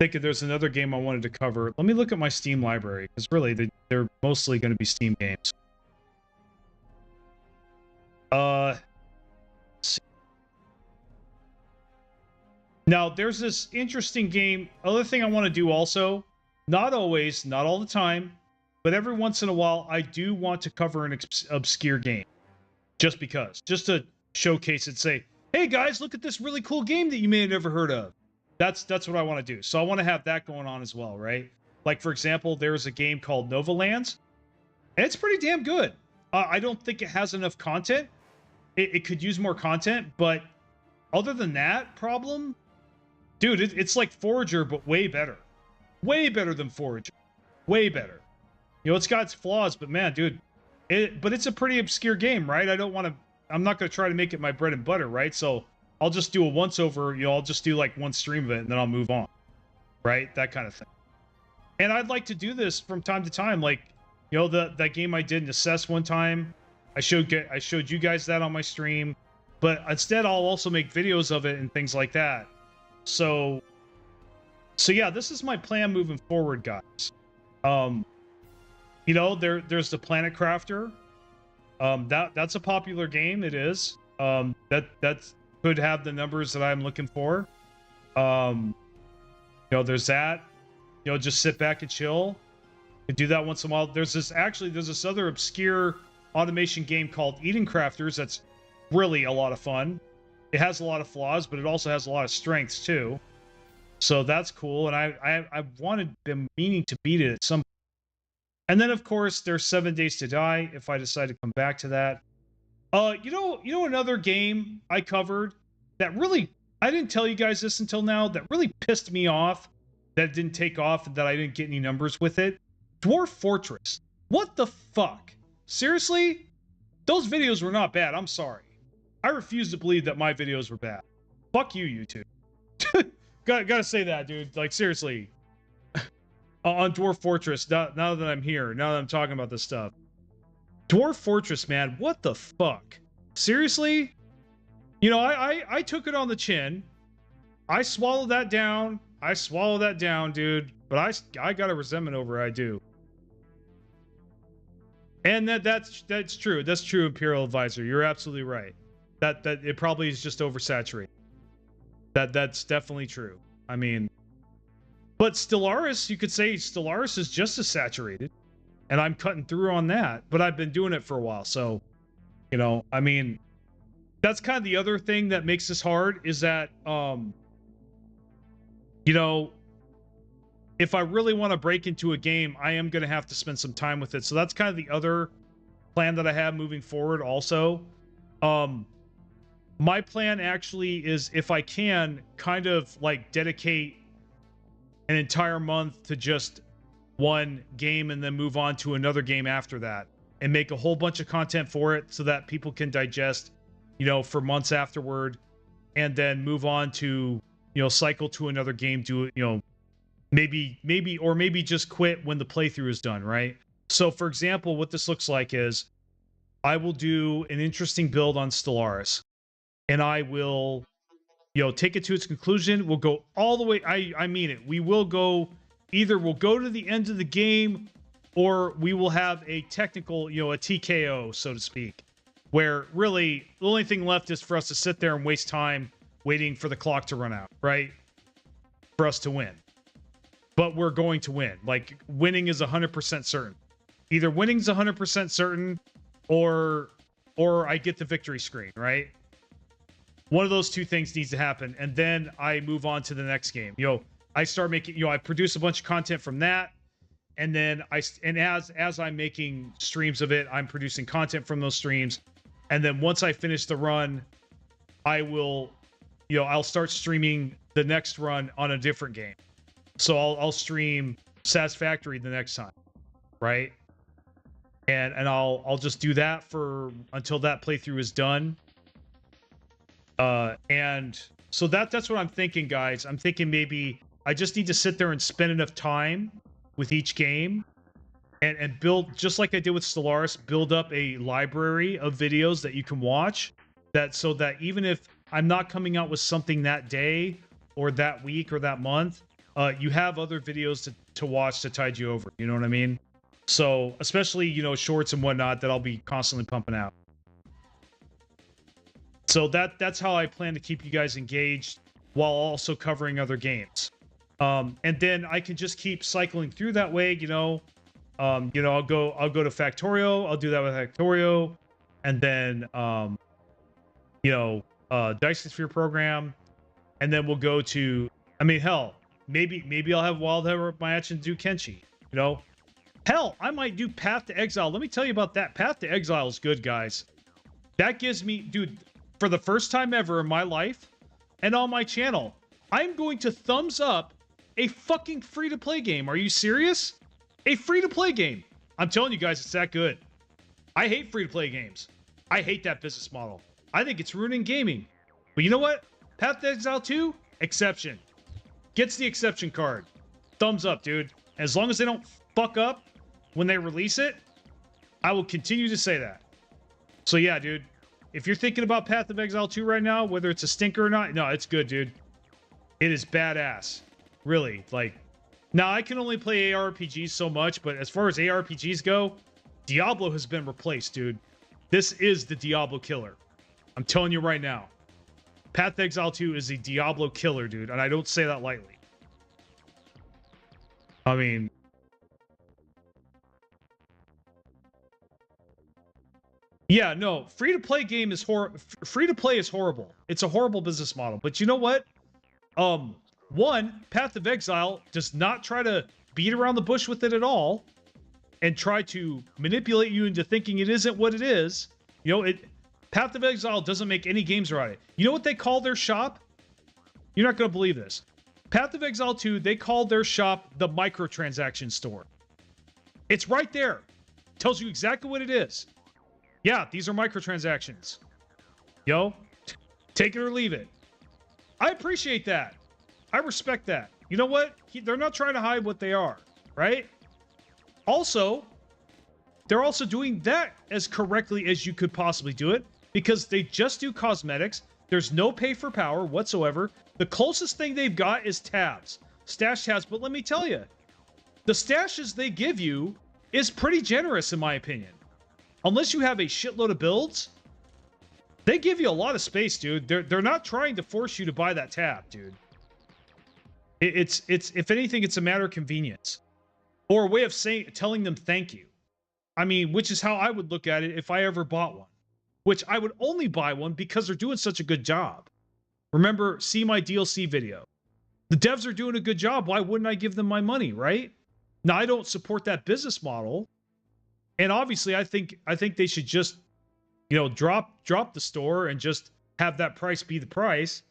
Speaker 1: think there's another game I wanted to cover. Let me look at my Steam library, because really they're mostly going to be Steam games. Let's see. Now, there's this interesting game. Other thing I want to do also, not always, not all the time, but every once in a while, I do want to cover an obscure game. Just because. Just to showcase it, say, hey guys, look at this really cool game that you may have never heard of. That's what I want to do. So I want to have that going on as well, right? Like, for example, there's a game called Nova Lands, and it's pretty damn good. I don't think it has enough content. It could use more content, but other than that problem, dude, it's like Forager, but way better. Way better than Forager. Way better. You know, it's got its flaws, but man, dude, but it's a pretty obscure game, right? I'm not going to try to make it my bread and butter, right? So I'll just do a once over, you know, I'll just do like one stream of it and then I'll move on, right? That kind of thing. And I'd like to do this from time to time. Like, you know, that game I did in Assess one time, I showed you guys that on my stream, but instead I'll also make videos of it and things like that. So yeah, this is my plan moving forward, guys. You know, there's the Planet Crafter. That's a popular game. It is. That could have the numbers that I'm looking for. You know, there's that. You know, just sit back and chill. You do that once in a while. There's this other obscure automation game called Eden Crafters that's really a lot of fun. It has a lot of flaws, but it also has a lot of strengths too. So that's cool. And I've been meaning to beat it at some point. And then of course there's 7 Days to Die if I decide to come back to that. You know another game I covered that really, I didn't tell you guys this until now, that really pissed me off that it didn't take off and that I didn't get any numbers with it. Dwarf Fortress. What the fuck? Seriously? Those videos were not bad. I'm sorry. I refuse to believe that my videos were bad. Fuck you, YouTube. Gotta say that, dude. Like, seriously. On Dwarf Fortress, now that I'm here, now that I'm talking about this stuff. Dwarf Fortress, man, what the fuck? Seriously? You know, I took it on the chin. I swallowed that down. Dude. But I got a resentment over it, I do. And that's true. That's true, Imperial Advisor. You're absolutely right. That it probably is just oversaturated. That's definitely true. I mean, but Stellaris, you could say Stellaris is just as saturated, and I'm cutting through on that. But I've been doing it for a while, so you know, I mean, that's kind of the other thing that makes this hard is that you know, if I really want to break into a game, I am going to have to spend some time with it. So that's kind of the other plan that I have moving forward also. My plan actually is, if I can, kind of like dedicate an entire month to just one game and then move on to another game after that and make a whole bunch of content for it so that people can digest, you know, for months afterward, and then move on to, you know, cycle to another game, do, you know, maybe just quit when the playthrough is done, right? So for example, what this looks like is I will do an interesting build on Stellaris, and I will, you know, take it to its conclusion. We'll go all the way. I mean it. We will go, either we'll go to the end of the game, or we will have a technical, you know, a TKO, so to speak, where really the only thing left is for us to sit there and waste time waiting for the clock to run out, right? For us to win. But we're going to win. Like, winning is 100% certain. Either winning's 100% certain, or I get the victory screen, right? One of those two things needs to happen, and then I move on to the next game. You know, I start making, you know, I produce a bunch of content from that, and then as I'm making streams of it, I'm producing content from those streams, and then once I finish the run, I will, you know, I'll start streaming the next run on a different game. So I'll stream Satisfactory the next time, right? And I'll just do that for until that playthrough is done. And so that's what I'm thinking, guys. I'm thinking maybe I just need to sit there and spend enough time with each game and build, just like I did with Stellaris, build up a library of videos that you can watch, so that even if I'm not coming out with something that day or that week or that month, you have other videos to watch to tide you over. You know what I mean? So especially, you know, shorts and whatnot that I'll be constantly pumping out. So that's how I plan to keep you guys engaged. while also covering other games. And then I can just keep cycling through that way, you know. I'll go to Factorio, I'll do that with Factorio, and then Dyson Sphere program, and then we'll go to, I mean, hell, maybe I'll have Wildhammer match and do Kenshi, you know. Hell, I might do Path to Exile. Let me tell you about that. Path to Exile is good, guys. That gives me, dude, for the first time ever in my life and on my channel, I'm going to thumbs up a fucking free-to-play game. Are you serious? A free-to-play game. I'm telling you guys, it's that good. I hate free-to-play games. I hate that business model. I think it's ruining gaming. But you know what? Path to Exile 2, exception. Gets the exception card. Thumbs up, dude. As long as they don't fuck up when they release it, I will continue to say that. So yeah, dude. If you're thinking about Path of Exile 2 right now, whether it's a stinker or not, no, it's good, dude. It is badass. Really. Like, now I can only play ARPGs so much, but as far as ARPGs go, Diablo has been replaced, dude. This is the Diablo killer. I'm telling you right now. Path to Exile 2 is a Diablo killer, dude, and I don't say that lightly. I mean, yeah, no, free-to-play game is free-to-play is horrible. It's a horrible business model. But you know what? One, Path of Exile does not try to beat around the bush with it at all and try to manipulate you into thinking it isn't what it is. You know, Path of Exile doesn't make any games around it. You know what they call their shop? You're not going to believe this. Path of Exile 2, they called their shop the microtransaction store. It's right there. Tells you exactly what it is. Yeah, these are microtransactions. Yo, take it or leave it. I appreciate that. I respect that. You know what? They're not trying to hide what they are, right? Also, they're also doing that as correctly as you could possibly do it because they just do cosmetics. There's no pay for power whatsoever. The closest thing they've got is tabs, stash tabs. But let me tell you, the stashes they give you is pretty generous in my opinion. Unless you have a shitload of builds, they give you a lot of space, dude. They're not trying to force you to buy that tab, dude. It's if anything, it's a matter of convenience or a way of telling them thank you. I mean, which is how I would look at it if I ever bought one, which I would only buy one because they're doing such a good job. Remember, see my DLC video. The devs are doing a good job. Why wouldn't I give them my money, right? Now, I don't support that business model. And obviously, I think they should just, you know, drop the store and just have that price be the price.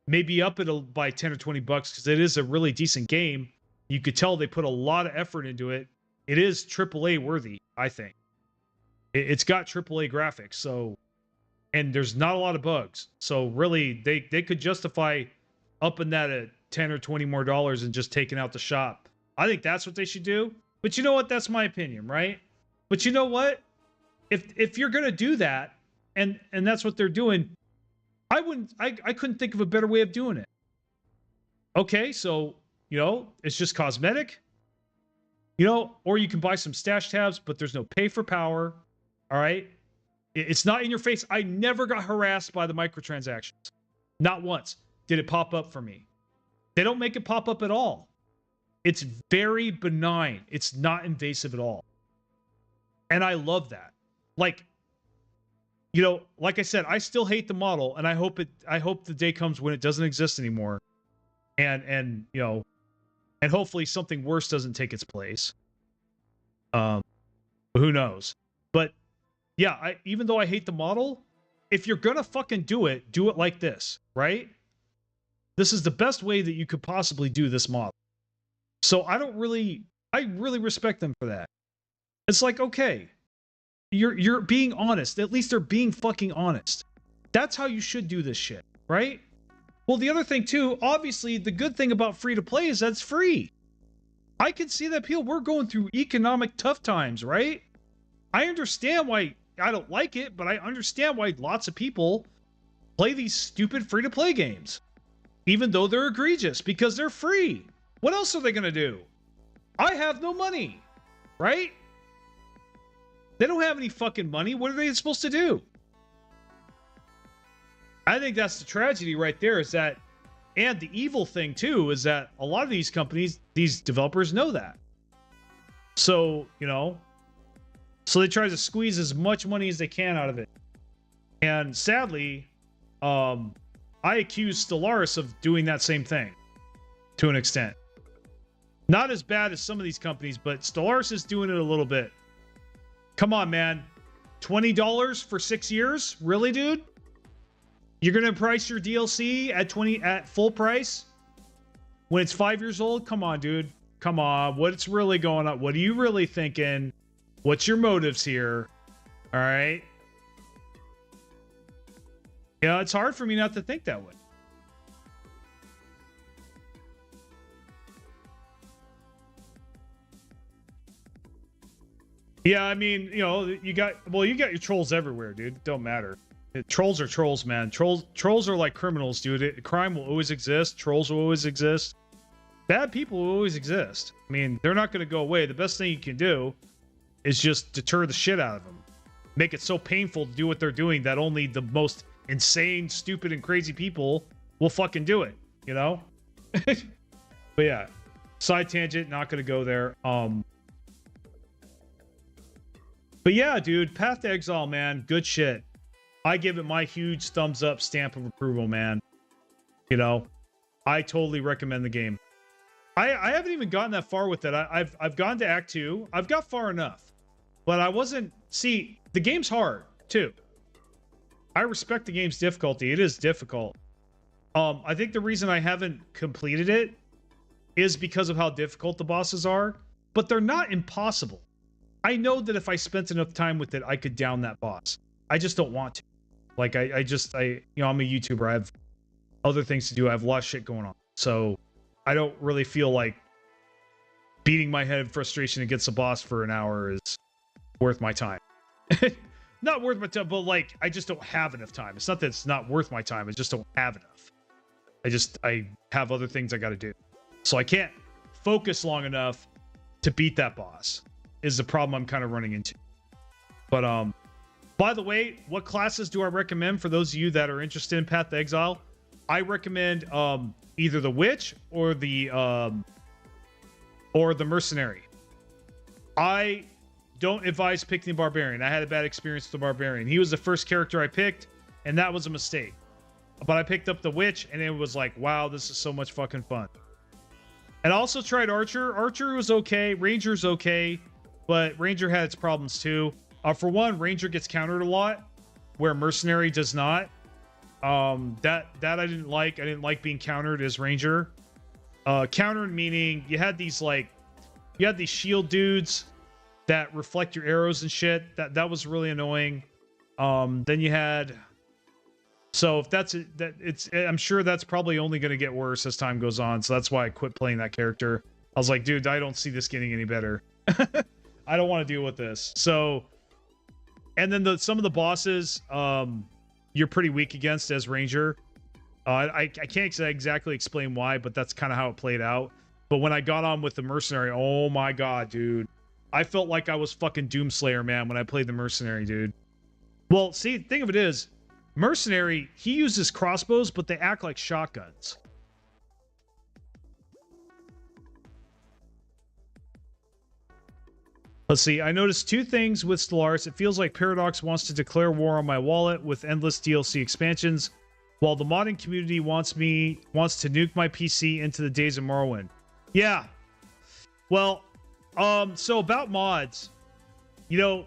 Speaker 1: Maybe up it by 10 or 20 bucks because it is a really decent game. You could tell they put a lot of effort into it. It is AAA worthy, I think. It's got AAA graphics, so, and there's not a lot of bugs. So really, they could justify upping that at 10 or 20 more dollars and just taking out the shop. I think that's what they should do. But you know what? That's my opinion, right? But you know what? If you're gonna do that, and that's what they're doing, I couldn't think of a better way of doing it. Okay, so, you know, it's just cosmetic. You know, or you can buy some stash tabs, but there's no pay for power. All right? It's not in your face. I never got harassed by the microtransactions. Not once did it pop up for me. They don't make it pop up at all. It's very benign. It's not invasive at all. And I love that. Like, you know, like I said, I still hate the model, and I hope the day comes when it doesn't exist anymore. And you know, and hopefully something worse doesn't take its place. Who knows? But yeah, even though I hate the model, if you're gonna fucking do it like this, right? This is the best way that you could possibly do this model. So I really respect them for that. It's like, okay, you're being honest. At least they're being fucking honest. That's how you should do this shit, right? Well, the other thing too, obviously, the good thing about free to play is that it's free. I can see that appeal. We're going through economic tough times, right? I understand why I don't like it, but I understand why lots of people play these stupid free to play games, even though they're egregious because they're free. What else are they going to do? I have no money, right? They don't have any fucking money. What are they supposed to do? I think that's the tragedy right there, is that and the evil thing too is that a lot of these companies, these developers know that. So, you know, so they try to squeeze as much money as they can out of it. And sadly, I accuse Stellaris of doing that same thing to an extent. Not as bad as some of these companies, but Stellaris is doing it a little bit. Come on, man. $20 for 6 years? Really, dude? You're gonna price your DLC at full price when it's 5 years old? Come on, dude. Come on. What's really going on? What are you really thinking? What's your motives here? All right. Yeah, it's hard for me not to think that way. Yeah, I mean, you know, you got your trolls everywhere, dude. Don't matter. Trolls are trolls, man. Trolls are like criminals, dude. Crime will always exist. Trolls will always exist. Bad people will always exist. I mean, they're not going to go away. The best thing you can do is just deter the shit out of them. Make it so painful to do what they're doing that only the most insane, stupid, and crazy people will fucking do it, you know? But yeah, side tangent, not going to go there. But yeah, dude, Path to Exile, man, good shit. I give it my huge thumbs up stamp of approval, man. You know, I totally recommend the game. I haven't even gotten that far with it. I've gone to Act 2. I've got far enough. But I wasn't... See, the game's hard, too. I respect the game's difficulty. It is difficult. I think the reason I haven't completed it is because of how difficult the bosses are. But they're not impossible. I know that if I spent enough time with it, I could down that boss. I just don't want to. Like, I'm a YouTuber. I have other things to do. I have a lot of shit going on. So I don't really feel like beating my head in frustration against a boss for an hour is worth my time. Not worth my time, but like, I just don't have enough time. It's not that it's not worth my time. I just don't have enough. I have other things I got to do. So I can't focus long enough to beat that boss is the problem I'm kind of running into. But, by the way, what classes do I recommend for those of you that are interested in Path to Exile? I recommend either the Witch or the Mercenary. I don't advise picking the Barbarian. I had a bad experience with the Barbarian. He was the first character I picked, and that was a mistake. But I picked up the Witch, and it was like, wow, this is so much fucking fun. And I also tried Archer. Archer was okay. Ranger's okay, but Ranger had its problems too. For one, Ranger gets countered a lot, where Mercenary does not. That I didn't like. I didn't like being countered as Ranger. Countered meaning you had these shield dudes that reflect your arrows and shit. That was really annoying. Then you had. So if I'm sure that's probably only going to get worse as time goes on. So that's why I quit playing that character. I was like, dude, I don't see this getting any better. I don't want to deal with this. So. And then some of the bosses you're pretty weak against as Ranger. I can't exactly explain why, but that's kind of how it played out. But when I got on with the Mercenary, oh my god, dude. I felt like I was fucking Doomslayer, man, when I played the Mercenary, dude. Well, see, the thing of it is, Mercenary, he uses crossbows, but they act like shotguns. Let's see. I noticed two things with Stellaris. It feels like Paradox wants to declare war on my wallet with endless DLC expansions, while the modding community wants to nuke my PC into the days of Morrowind. Yeah. Well, so about mods, you know,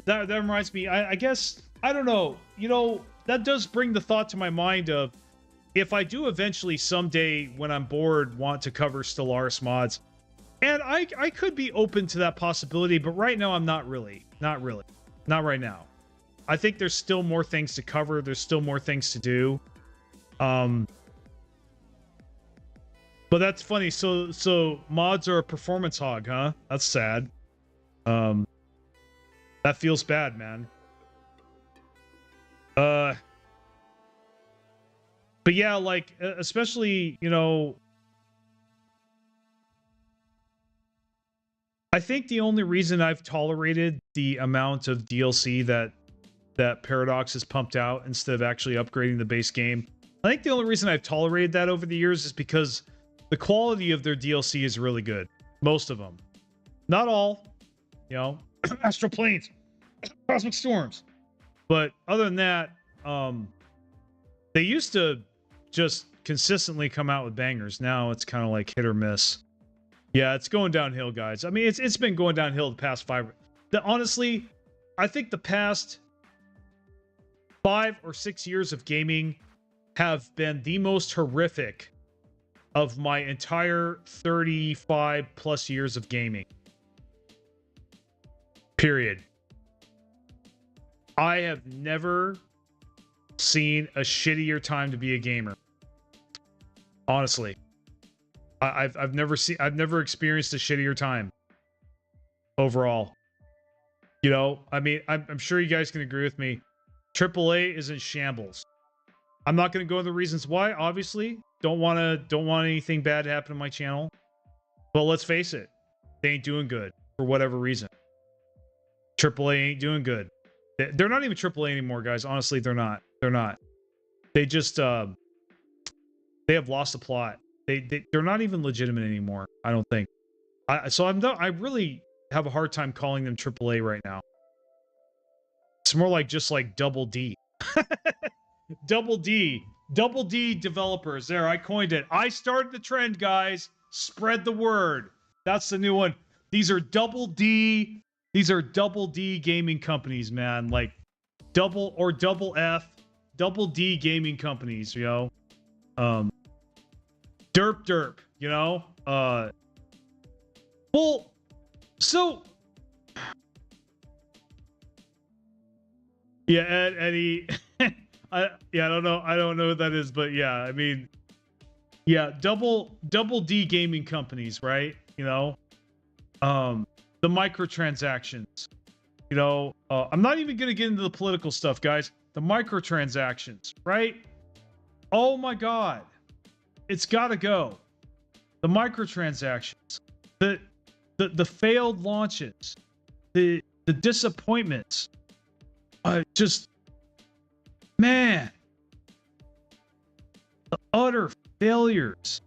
Speaker 1: that reminds me. I guess I don't know. You know, that does bring the thought to my mind of if I do eventually someday when I'm bored want to cover Stellaris mods. And I could be open to that possibility, but right now I'm not really. Not really. Not right now. I think there's still more things to cover. There's still more things to do. But that's funny. So mods are a performance hog, huh? That's sad. That feels bad, man. But yeah, like, especially, you know, I think the only reason I've tolerated the amount of DLC that Paradox has pumped out instead of actually upgrading the base game I think the only reason I've tolerated that over the years is because the quality of their DLC is really good. Most of them. Not all. You know, Astral Planes, Cosmic Storms. But other than that, they used to just consistently come out with bangers. Now it's kind of like hit or miss. Yeah, it's going downhill, guys. I mean, it's been going downhill the past 5. Honestly, I think the past 5 or 6 years of gaming have been the most horrific of my entire 35 plus years of gaming. Period. I have never seen a shittier time to be a gamer. Honestly. I've never experienced a shittier time overall. You know, I mean, I'm sure you guys can agree with me. AAA is in shambles. I'm not going to go into the reasons why. Obviously, don't want anything bad to happen to my channel. But let's face it, they ain't doing good for whatever reason. AAA ain't doing good. They're not even AAA anymore, guys. Honestly, they're not. They're not. They just they have lost the plot. They're not even legitimate anymore. I don't think. I really have a hard time calling them AAA right now. It's more like just like Double D. Double D developers. There, I coined it. I started the trend, guys. Spread the word. That's the new one. These are Double D. These are Double D gaming companies, man. Like double F, Double D gaming companies, you know. Derp, you know? Well, so yeah, Eddie. I don't know what that is, but yeah, I mean, yeah, double D gaming companies, right? You know, the microtransactions. You know, I'm not even gonna get into the political stuff, guys. The microtransactions, right? Oh my God, it's gotta go. The microtransactions, the failed launches, the disappointments. Just, man, the utter failures